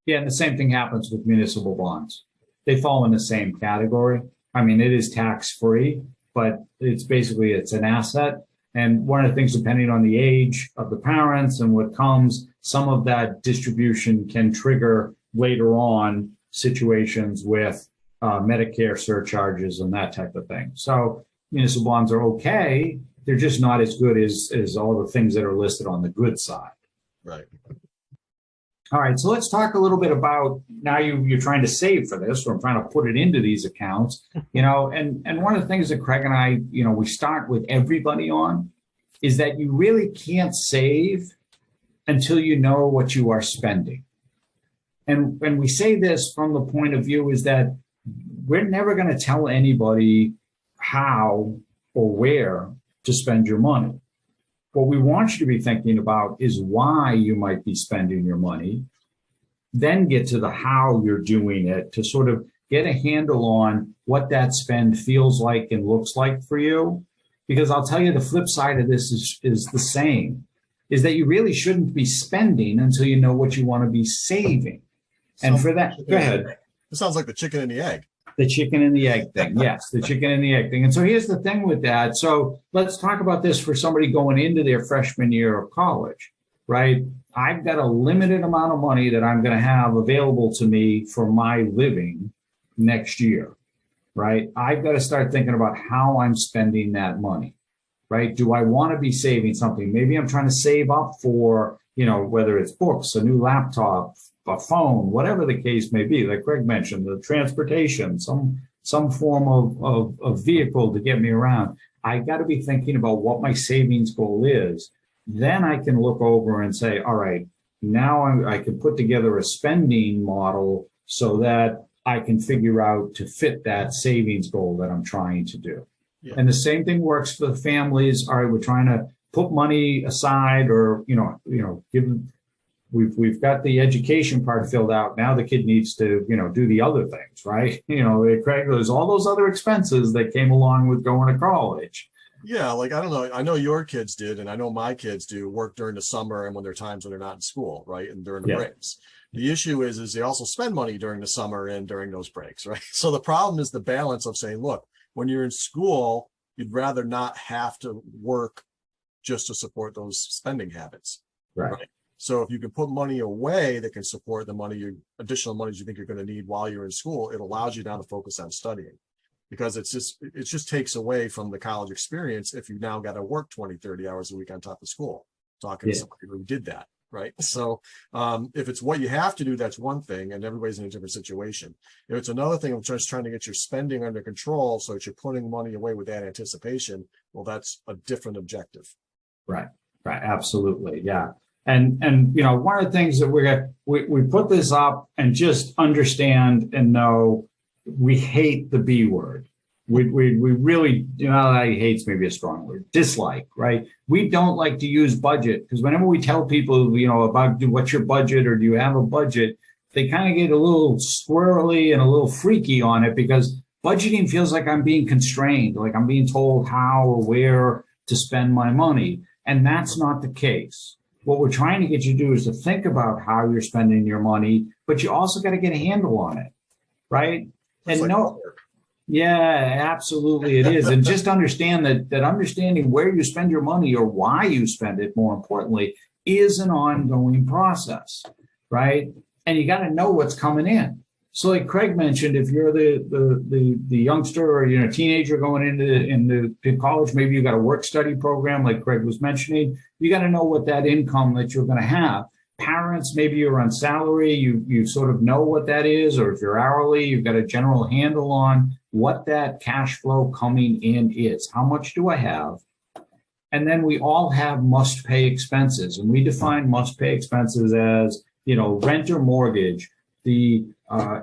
Speaker 3: Yeah. And the same thing happens with municipal bonds. They fall in the same category. I mean, it is tax-free, but it's an asset. And one of the things, depending on the age of the parents and what comes, some of that distribution can trigger later on situations with Medicare surcharges and that type of thing. So municipal bonds are okay. They're just not as good as all the things that are listed on the good side.
Speaker 4: Right.
Speaker 3: All right. So let's talk a little bit about, now you're trying to save for this, or I'm trying to put it into these accounts, and one of the things that Craig and I, we start with everybody on is that you really can't save until you know what you are spending. And we say this from the point of view is that we're never going to tell anybody how or where to spend your money. What we want you to be thinking about is why you might be spending your money then get to the how you're doing it to sort of get a handle on what that spend feels like and looks like for you. Because I'll tell you, the flip side of this is the same, is that you really shouldn't be spending until you know what you want to be saving. And for that, go ahead.
Speaker 4: It sounds like the chicken and the egg.
Speaker 3: The chicken and the egg thing. Yes, the chicken and the egg thing. And so here's the thing with that. So let's talk about this for somebody going into their freshman year of college, right? I've got a limited amount of money that I'm going to have available to me for my living next year, right? I've got to start thinking about how I'm spending that money, right? Do I want to be saving something? Maybe I'm trying to save up for, whether it's books, a new laptop, a phone, whatever the case may be, like Craig mentioned, the transportation, some form of vehicle to get me around. I got to be thinking about what my savings goal is. Then I can look over and say, all right, now I can put together a spending model so that I can figure out to fit that savings goal that I'm trying to do. Yeah. And the same thing works for the families. All right, we're trying to put money aside, or we've got the education part filled out. Now the kid needs to, do the other things, right? Craig, there's all those other expenses that came along with going to college.
Speaker 4: Yeah, like, I don't know. I know your kids did, and I know my kids do work during the summer and when there are times when they're not in school, right? And during the breaks. The issue is they also spend money during the summer and during those breaks, right? So the problem is the balance of saying, look, when you're in school, you'd rather not have to work just to support those spending habits, right? So if you can put money away that can support the additional monies you think you're going to need while you're in school, it allows you now to focus on studying, because it just takes away from the college experience if you now got to work 20, 30 hours a week on top of school, talking to somebody who did that, right? So if it's what you have to do, that's one thing, and everybody's in a different situation. If it's another thing of just trying to get your spending under control so that you're putting money away with that anticipation, well, that's a different objective.
Speaker 3: Right, absolutely, yeah. And one of the things that we put this up, and just understand and know, we hate the B word. We really, hate's maybe a strong word, dislike, right? We don't like to use budget, because whenever we tell people, about what's your budget or do you have a budget, they kind of get a little squirrely and a little freaky on it, because budgeting feels like I'm being constrained, like I'm being told how or where to spend my money. And that's not the case. What we're trying to get you to do is to think about how you're spending your money, but you also got to get a handle on it, right?
Speaker 4: It's
Speaker 3: and
Speaker 4: like
Speaker 3: yeah, absolutely it is. And just understand that understanding where you spend your money, or why you spend it, more importantly, is an ongoing process, right? And you got to know what's coming in. So like Craig mentioned, if you're the youngster or teenager going into college, maybe you got a work study program like Craig was mentioning, you got to know what that income that you're going to have. Parents, maybe you're on salary, you sort of know what that is, or if you're hourly, you've got a general handle on what that cash flow coming in is. How much do I have? And then we all have must pay expenses, and we define must pay expenses as, rent or mortgage, the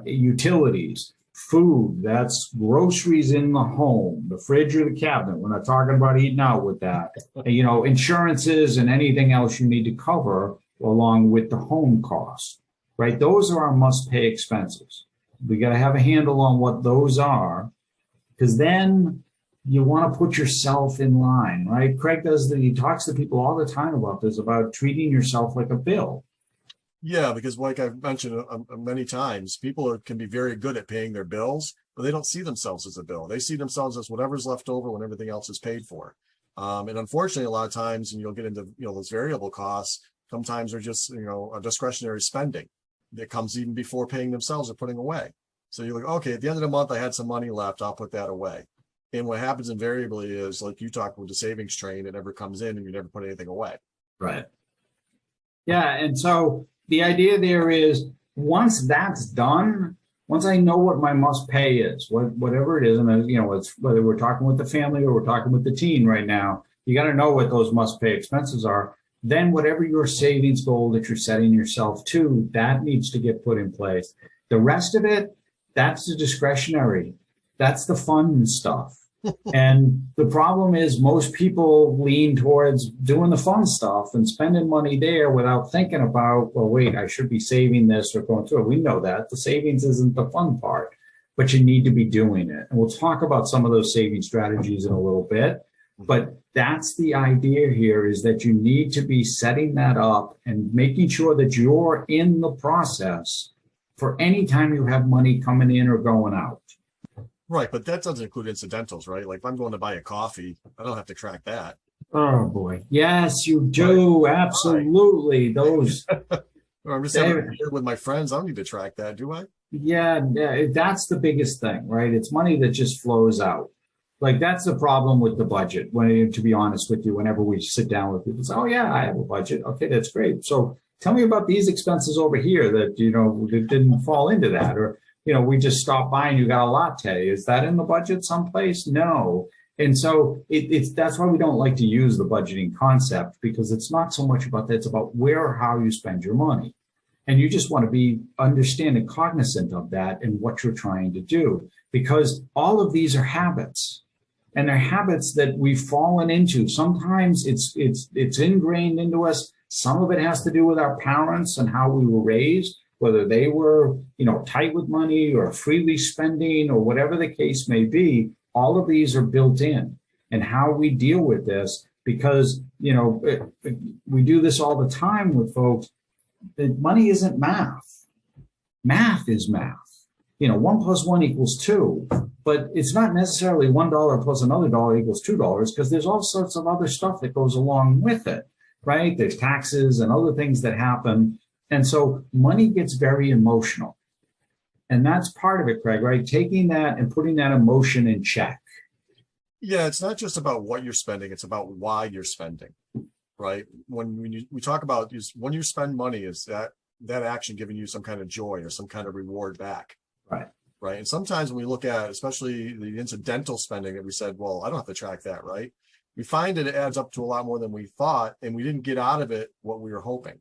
Speaker 3: utilities, food, that's groceries in the home, the fridge or the cabinet. We're not talking about eating out with that. Insurances and anything else you need to cover along with the home costs, right? Those are our must-pay expenses. We got to have a handle on what those are, because then you want to put yourself in line, right? Craig he talks to people all the time about this, about treating yourself like a bill.
Speaker 4: Yeah, because like I've mentioned many times, people can be very good at paying their bills, but they don't see themselves as a bill. They see themselves as whatever's left over when everything else is paid for. And unfortunately, a lot of times, and you'll get into those variable costs, sometimes they're just a discretionary spending that comes even before paying themselves or putting away. So you're like, okay, at the end of the month, I had some money left, I'll put that away. And what happens invariably is, like you talked with the savings train, it never comes in and you never put anything away.
Speaker 3: Right. Yeah, and so the idea there is, once that's done, once I know what my must pay is, whatever it is, and it's whether we're talking with the family or we're talking with the teen right now, you got to know what those must pay expenses are. Then whatever your savings goal that you're setting yourself to, that needs to get put in place. The rest of it, that's the discretionary. That's the fun stuff, And the problem is most people lean towards doing the fun stuff and spending money there without thinking about, well, wait, I should be saving this or going through it. We know that the savings isn't the fun part, but you need to be doing it. And we'll talk about some of those saving strategies in a little bit. But that's the idea here, is that you need to be setting that up and making sure that you're in the process for any time you have money coming in or going out.
Speaker 4: Right, but that doesn't include incidentals, right? Like if I'm going to buy a coffee, I don't have to track that.
Speaker 3: Oh boy. Yes, you do. Right. Absolutely. Those.
Speaker 4: Or I'm just having a beer with my friends. I don't need to track that, do I?
Speaker 3: Yeah, that's the biggest thing, right? It's money that just flows out. Like that's the problem with the budget. When, to be honest with you, whenever we sit down with people, say, "Oh yeah, I have a budget." Okay, that's great. So tell me about these expenses over here that that didn't fall into that, or we just stopped by and you got a latte. Is that in the budget someplace? No. And so it's that's why we don't like to use the budgeting concept, because it's not so much about that. It's about where or how you spend your money. And you just want to be understanding, cognizant of that and what you're trying to do, because all of these are habits, and they're habits that we've fallen into. Sometimes it's ingrained into us. Some of it has to do with our parents and how we were raised, whether they were, tight with money or freely spending or whatever the case may be. All of these are built in, and how we deal with this, because, we do this all the time with folks. That money isn't math. Math is math. 1 + 1 = 2, but it's not necessarily $1 plus another dollar equals $2, because there's all sorts of other stuff that goes along with it, right? There's taxes and other things that happen. And so money gets very emotional. And that's part of it, Craig, right? Taking that and putting that emotion in check.
Speaker 4: Yeah, it's not just about what you're spending, it's about why you're spending, right? When we talk about when you spend money, is that action giving you some kind of joy or some kind of reward back?
Speaker 3: Right.
Speaker 4: Right. And sometimes when we look at, especially the incidental spending that we said, well, I don't have to track that, right? We find that it adds up to a lot more than we thought, and we didn't get out of it what we were hoping.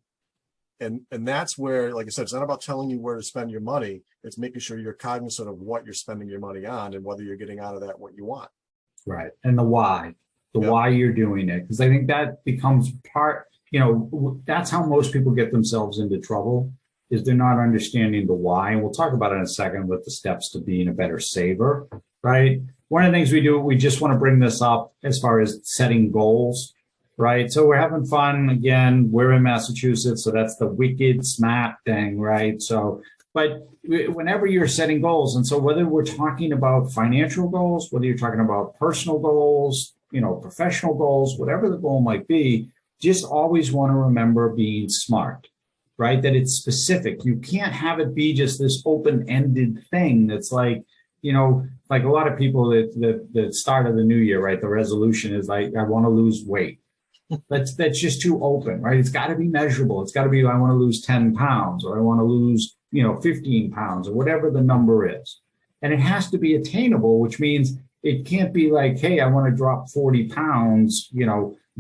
Speaker 4: And that's where, like I said, it's not about telling you where to spend your money. It's making sure you're cognizant of what you're spending your money on and whether you're getting out of that what you want.
Speaker 3: Right. And the why you're doing it. Because I think that becomes part, that's how most people get themselves into trouble, is they're not understanding the why. And we'll talk about it in a second with the steps to being a better saver, right? One of the things we do, we just want to bring this up as far as setting goals. Right. So we're having fun. Again, we're in Massachusetts, so that's the wicked smart thing. Right. So, but whenever you're setting goals, and so whether we're talking about financial goals, whether you're talking about personal goals, professional goals, whatever the goal might be, just always want to remember being smart, right? That it's specific. You can't have it be just this open-ended thing that's like, like a lot of people that start of the new year, right? The resolution is like, I want to lose weight. That's just too open, right? It's got to be measurable. It's got to be, I want to lose 10 pounds, or I want to lose, 15 pounds, or whatever the number is. And it has to be attainable, which means it can't be like, hey, I want to drop 40 pounds,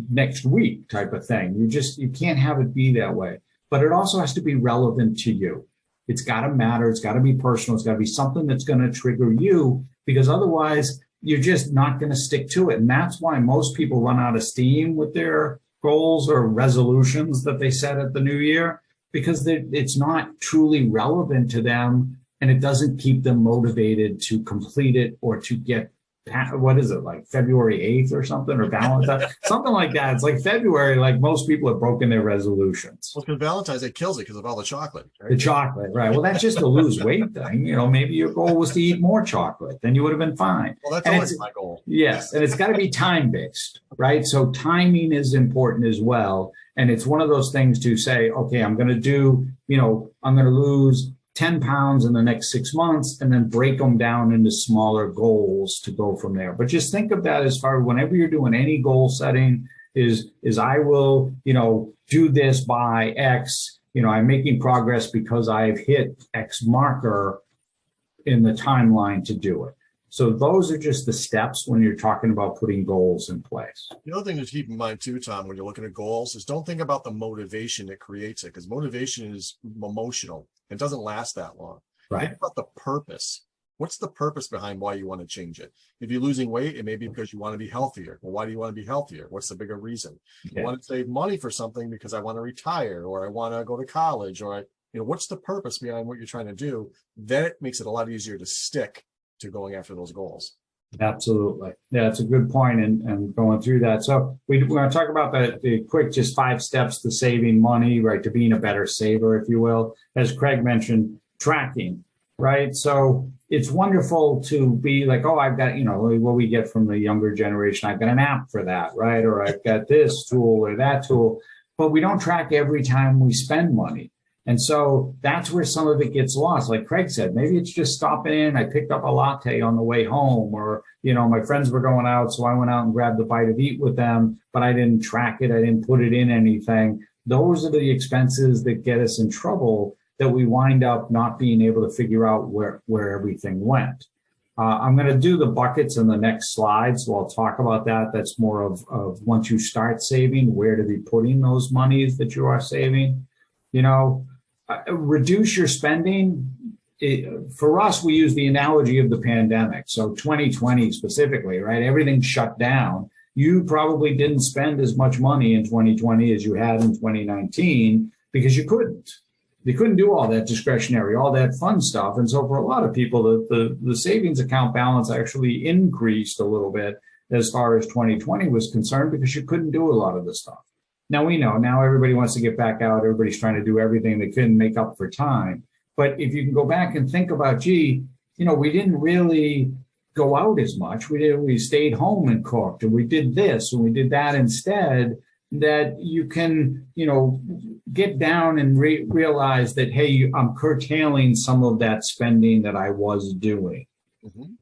Speaker 3: next week type of thing. You can't have it be that way. But it also has to be relevant to you. It's got to matter. It's got to be personal. It's got to be something that's going to trigger you, because otherwise you're just not going to stick to it. And that's why most people run out of steam with their goals or resolutions that they set at the new year, because it's not truly relevant to them, and it doesn't keep them motivated to complete it or to get, what is it, like February 8th or something, or Valentine's, something like that. It's like February, like most people have broken their resolutions.
Speaker 4: Well, because Valentine's Day kills it because of all the chocolate. Right?
Speaker 3: The chocolate, right. Well, that's just a lose weight thing. Maybe your goal was to eat more chocolate, then you would have been fine.
Speaker 4: Well, that's always my goal.
Speaker 3: Yes. And it's got to be time-based, right? So timing is important as well. And it's one of those things to say, okay, I'm going to do, I'm going to lose 10 pounds in the next 6 months, and then break them down into smaller goals to go from there. But just think of that as far as whenever you're doing any goal setting is I will, do this by X, I'm making progress because I've hit X marker in the timeline to do it. So those are just the steps when you're talking about putting goals in place.
Speaker 4: The other thing to keep in mind too, Tom, when you're looking at goals, is don't think about the motivation that creates it, because motivation is emotional. It doesn't last that long.
Speaker 3: Right.
Speaker 4: Think about the purpose. what's the purpose behind why you want to change it? If you're losing weight, it may be because you want to be healthier. Well, why do you want to be healthier? What's the bigger reason?
Speaker 3: Yeah.
Speaker 4: You want to save money for something because I want to retire, or I want to go to college, or what's the purpose behind what you're trying to do? Then it makes it a lot easier to stick to going after those goals.
Speaker 3: Absolutely. Yeah, it's a good point, and going through that. So we're going to talk about the quick, just 5 steps to saving money, right? To being a better saver, if you will. As Craig mentioned, tracking, right? So it's wonderful to be like, oh, I've got, what we get from the younger generation, I've got an app for that, right? Or I've got this tool or that tool, but we don't track every time we spend money. And so that's where some of it gets lost. Like Craig said, maybe it's just stopping in. I picked up a latte on the way home, or, my friends were going out, so I went out and grabbed a bite of eat with them, but I didn't track it. I didn't put it in anything. Those are the expenses that get us in trouble, that we wind up not being able to figure out where everything went. I'm going to do the buckets in the next slide, so I'll talk about that. That's more of once you start saving, where to be putting those monies that you are saving. Reduce your spending. For us, we use the analogy of the pandemic. So 2020 specifically, right? Everything shut down. You probably didn't spend as much money in 2020 as you had in 2019 because you couldn't. You couldn't do all that discretionary, all that fun stuff. And so for a lot of people, the savings account balance actually increased a little bit as far as 2020 was concerned, because you couldn't do a lot of this stuff. Now we know, now everybody wants to get back out. Everybody's trying to do everything they couldn't make up for time. But if you can go back and think about, we didn't really go out as much. We stayed home and cooked, and we did this and we did that instead. That you can, get down and realize that, hey, I'm curtailing some of that spending that I was doing. Mm-hmm.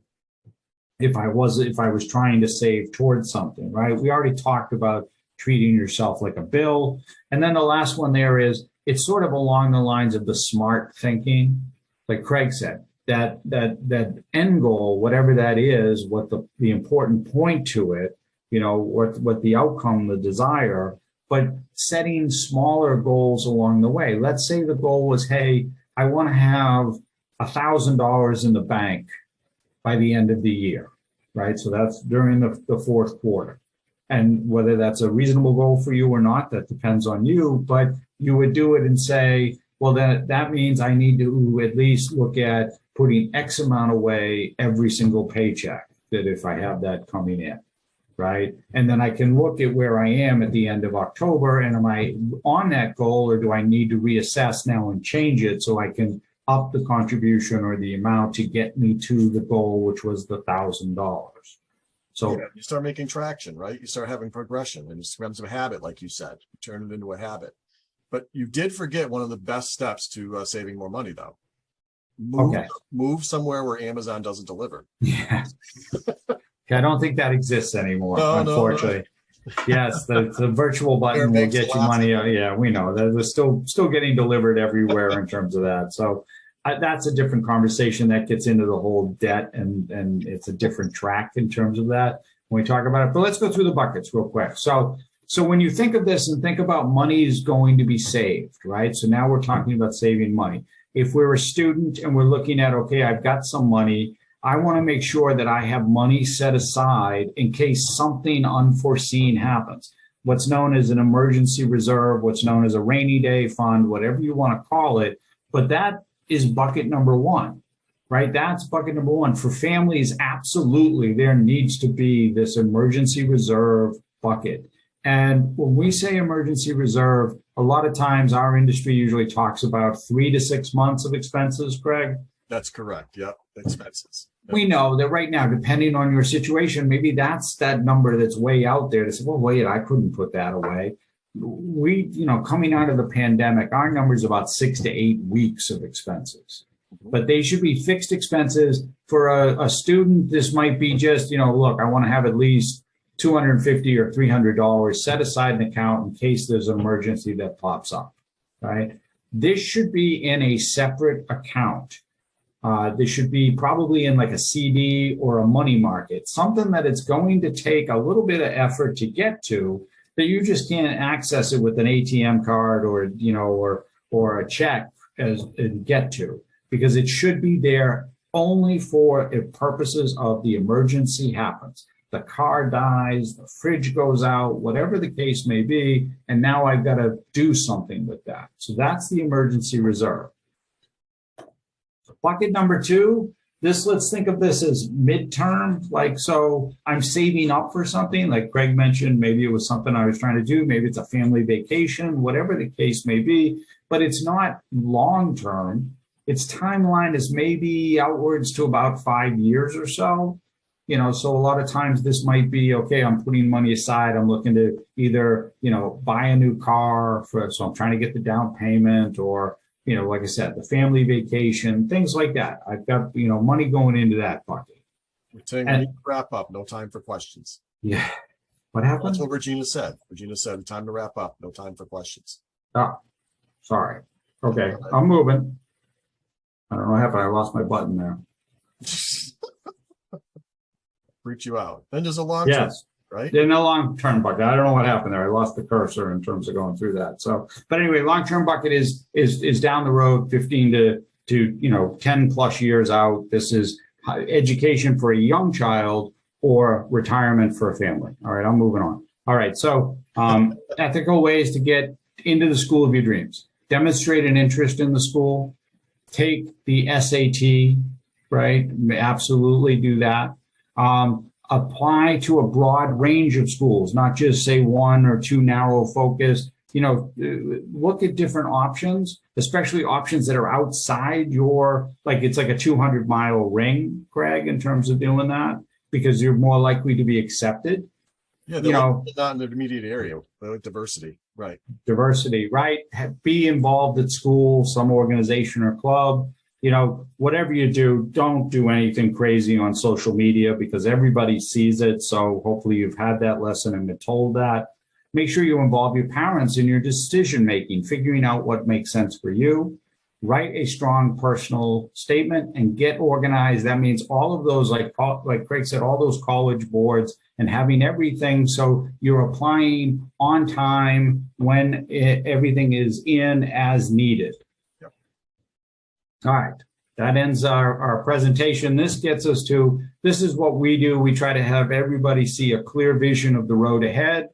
Speaker 3: If I was trying to save towards something, right? We already talked about treating yourself like a bill. And then the last one there is, it's sort of along the lines of the smart thinking. Like Craig said, that end goal, whatever that is, what the important point to it, what the outcome, the desire, but setting smaller goals along the way. Let's say the goal was, hey, I want to have $1,000 in the bank by the end of the year, right? So that's during the fourth quarter. And whether that's a reasonable goal for you or not, that depends on you, but you would do it and say, well, that means I need to at least look at putting X amount away every single paycheck, that if I have that coming in, right? And then I can look at where I am at the end of October, and am I on that goal, or do I need to reassess now and change it so I can up the contribution or the amount to get me to the goal, which was the $1,000. So
Speaker 4: you start making traction, right? You start having progression, and it becomes a habit, like you said. You turn it into a habit. But you did forget one of the best steps to saving more money, though. Move somewhere where Amazon doesn't deliver.
Speaker 3: Yeah. I don't think that exists anymore, unfortunately. No. Yes, the virtual button will get you money. Yeah, we know that they're still getting delivered everywhere in terms of that. So that's a different conversation that gets into the whole debt, and it's a different track in terms of that when we talk about it. But let's go through the buckets real quick. So when you think of this and think about money is going to be saved, right? So now we're talking about saving money. If we're a student and we're looking at, okay, I've got some money, I want to make sure that I have money set aside in case something unforeseen happens. What's known as an emergency reserve, what's known as a rainy day fund, whatever you want to call it. But that is bucket number one, right? That's bucket number one. For families, absolutely, there needs to be this emergency reserve bucket. And when we say emergency reserve, a lot of times our industry usually talks about 3 to 6 months of expenses, Craig.
Speaker 4: That's correct. Yep. Expenses. Yep.
Speaker 3: We know that right now, depending on your situation, maybe that's that number that's way out there to say, well, wait, I couldn't put that away. We, coming out of the pandemic, our number is about 6 to 8 weeks of expenses. But they should be fixed expenses. For a student, this might be just, look, I want to have at least $250 or $300 set aside an account in case there's an emergency that pops up, right? This should be in a separate account. This should be probably in like a CD or a money market, something that it's going to take a little bit of effort to get to, that you just can't access it with an ATM card or a check and get to, because it should be there only for if purposes of the emergency happens. The car dies, the fridge goes out, whatever the case may be, and now I've got to do something with that. So that's the emergency reserve. Bucket number two, let's think of this as midterm. Like, so I'm saving up for something, like Craig mentioned, maybe it was something I was trying to do. Maybe it's a family vacation, whatever the case may be, but it's not long-term. Its timeline is maybe outwards to about 5 years or so. So a lot of times this might be, okay, I'm putting money aside. I'm looking to either, buy a new car so I'm trying to get the down payment, or, like I said, the family vacation, things like that. I've got, money going into that bucket.
Speaker 4: We're saying we need to wrap up. No time for questions.
Speaker 3: Yeah. What happened?
Speaker 4: That's what Regina said. Regina said, time to wrap up. No time for questions.
Speaker 3: Oh, sorry. Okay, I'm moving. I don't know what happened. I lost my button there.
Speaker 4: Freaked you out. Then there's a long
Speaker 3: Yes.
Speaker 4: term, right?
Speaker 3: In a long-term bucket. I don't know what happened there. I lost the cursor in terms of going through that. So, but anyway, long-term bucket is down the road, 15 to 10 plus years out. This is education for a young child or retirement for a family. All right, I'm moving on. All right, so ethical ways to get into the school of your dreams. Demonstrate an interest in the school. Take the SAT, right? Absolutely do that. Apply to a broad range of schools, not just say one or two narrow focused. Look at different options, especially options that are outside your, like it's like a 200-mile ring, Craig, in terms of doing that, because you're more likely to be accepted.
Speaker 4: Yeah, they're not in the immediate area. They like diversity, right?
Speaker 3: Diversity, right? Be involved at school, some organization or club. Whatever you do, don't do anything crazy on social media because everybody sees it. So hopefully you've had that lesson and been told that. Make sure you involve your parents in your decision making, figuring out what makes sense for you. Write a strong personal statement and get organized. That means all of those, like Craig said, all those college boards and having everything so you're applying on time when everything is in as needed.
Speaker 4: Yep.
Speaker 3: All right, that ends our presentation. This gets us to, this is what we do. We try to have everybody see a clear vision of the road ahead.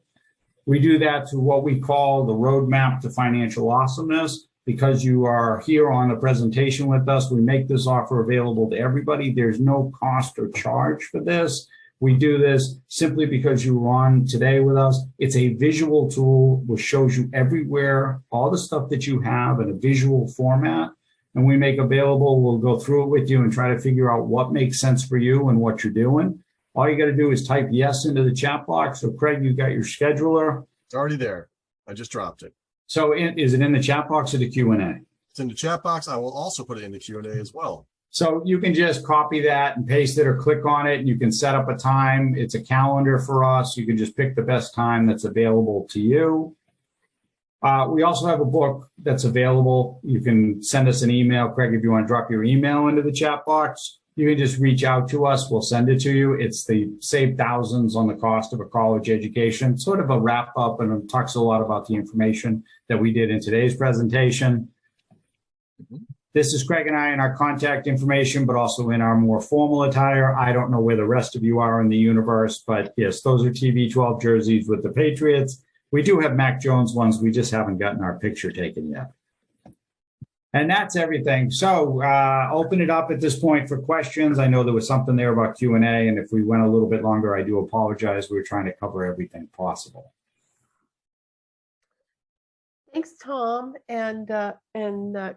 Speaker 3: We do that through what we call the roadmap to financial awesomeness. Because you are here on the presentation with us, we make this offer available to everybody. There's no cost or charge for this. We do this simply because you were on today with us. It's a visual tool which shows you everywhere, all the stuff that you have in a visual format. And we make available, we'll go through it with you and try to figure out what makes sense for you and what you're doing. All you got to do is type yes into the chat box. So Craig, you got your scheduler.
Speaker 4: It's already there. I just dropped it.
Speaker 3: So is it in the chat box or the Q&A?
Speaker 4: It's in the chat box. I will also put it in the Q&A as well.
Speaker 3: So you can just copy that and paste it or click on it and you can set up a time. It's a calendar for us. You can just pick the best time that's available to you. We also have a book that's available. You can send us an email. Craig, if you want to drop your email into the chat box, you can just reach out to us. We'll send it to you. It's the Save Thousands on the Cost of a College Education, sort of a wrap up, and it talks a lot about the information that we did in today's presentation. This is Craig and I in our contact information, but also in our more formal attire. I don't know where the rest of you are in the universe, but yes, those are TB12 jerseys with the Patriots. We do have Mac Jones ones. We just haven't gotten our picture taken yet. And that's everything. So open it up at this point for questions. I know there was something there about Q&A, and if we went a little bit longer, I do apologize. We were trying to cover everything possible.
Speaker 1: Thanks, Tom and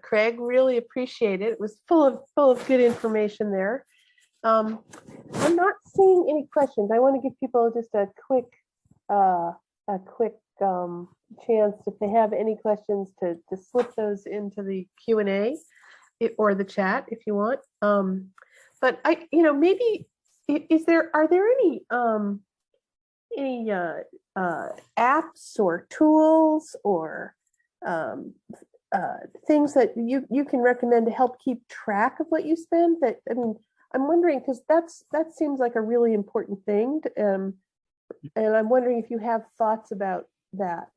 Speaker 1: Craig. Really appreciate it. It was full of good information there. I'm not seeing any questions. I want to give people just a quick chance if they have any questions to slip those into the Q&A or the chat if you want. But maybe are there any apps or tools or things that you can recommend to help keep track of what you spend? That, I mean, I'm wondering, because that seems like a really important thing. And I'm wondering if you have thoughts about that.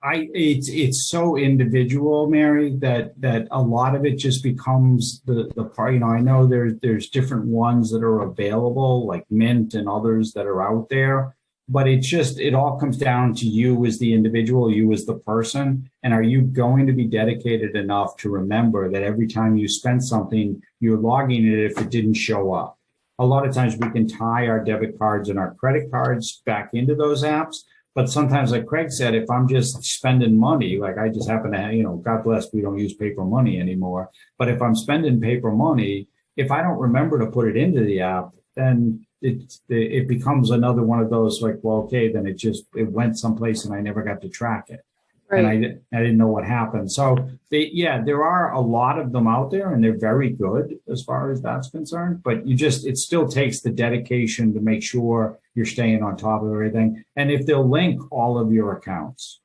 Speaker 3: It's so individual, Mary, that a lot of it just becomes the part. I know there's different ones that are available, like Mint and others that are out there, but it all comes down to you as the individual, you as the person, and are you going to be dedicated enough to remember that every time you spend something, you're logging it if it didn't show up. A lot of times we can tie our debit cards and our credit cards back into those apps. But sometimes, like Craig said, if I'm just spending money, like I just happen to, God bless, we don't use paper money anymore. But if I'm spending paper money, if I don't remember to put it into the app, then it becomes another one of those like, well, okay, then it went someplace and I never got to track it.
Speaker 1: Right.
Speaker 3: And I didn't know what happened. So there are a lot of them out there and they're very good as far as that's concerned, but it still takes the dedication to make sure you're staying on top of everything. And if they'll link all of your accounts,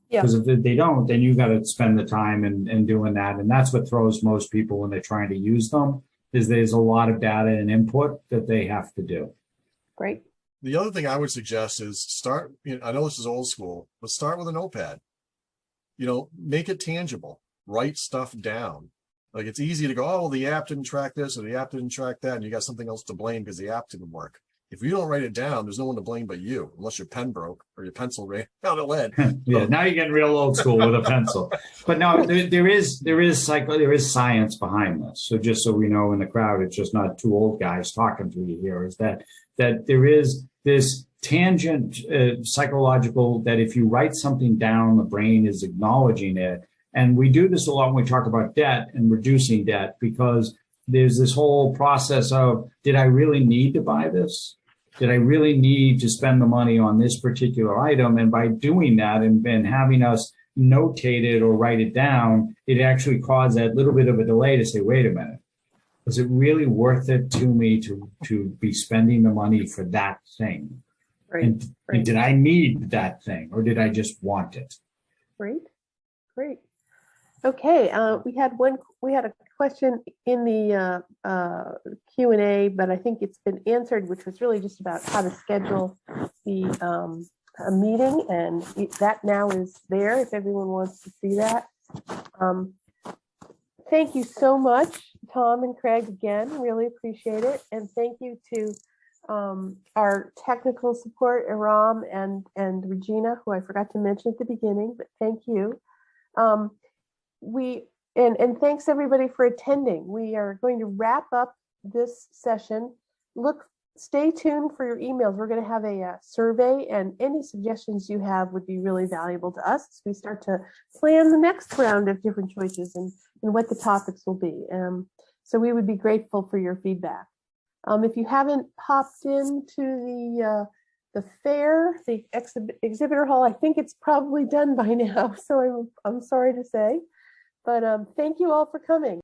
Speaker 1: Yeah.
Speaker 3: because if they don't, then you got to spend the time and doing that. And that's what throws most people when they're trying to use them, is there's a lot of data and input that they have to do.
Speaker 1: Great.
Speaker 4: The other thing I would suggest is start, I know this is old school, but start with a notepad. Make it tangible, write stuff down. Like it's easy to go, oh, well, the app didn't track this or the app didn't track that. And you got something else to blame because the app didn't work. If you don't write it down, there's no one to blame but you, unless your pen broke or your pencil ran out of lead.
Speaker 3: Yeah, now you're getting real old school with a pencil. But no, there is science behind this. So just so we know in the crowd, it's just not two old guys talking to you here, is that there is this tangent psychological, that if you write something down, the brain is acknowledging it. And we do this a lot when we talk about debt and reducing debt, because there's this whole process of, did I really need to buy this? Did I really need to spend the money on this particular item? And by doing that and having us notate it or write it down, it actually caused that little bit of a delay to say, wait a minute, was it really worth it to me to be spending the money for that thing?
Speaker 1: Right.
Speaker 3: And did I need that thing, or did I just want it?
Speaker 1: Great. Okay, we had a question in the Q&A, but I think it's been answered, which was really just about how to schedule the a meeting, and that now is there if everyone wants to see that. Thank you so much, Tom and Craig, again, really appreciate it. And thank you to our technical support, Aram and Regina, who I forgot to mention at the beginning, but thank you. And thanks everybody for attending. We are going to wrap up this session. Stay tuned for your emails. We're going to have a survey, and any suggestions you have would be really valuable to us as we start to plan the next round of different choices and what the topics will be. So we would be grateful for your feedback. If you haven't popped into the fair, the exhibitor hall, I think it's probably done by now. So I'm sorry to say. But thank you all for coming.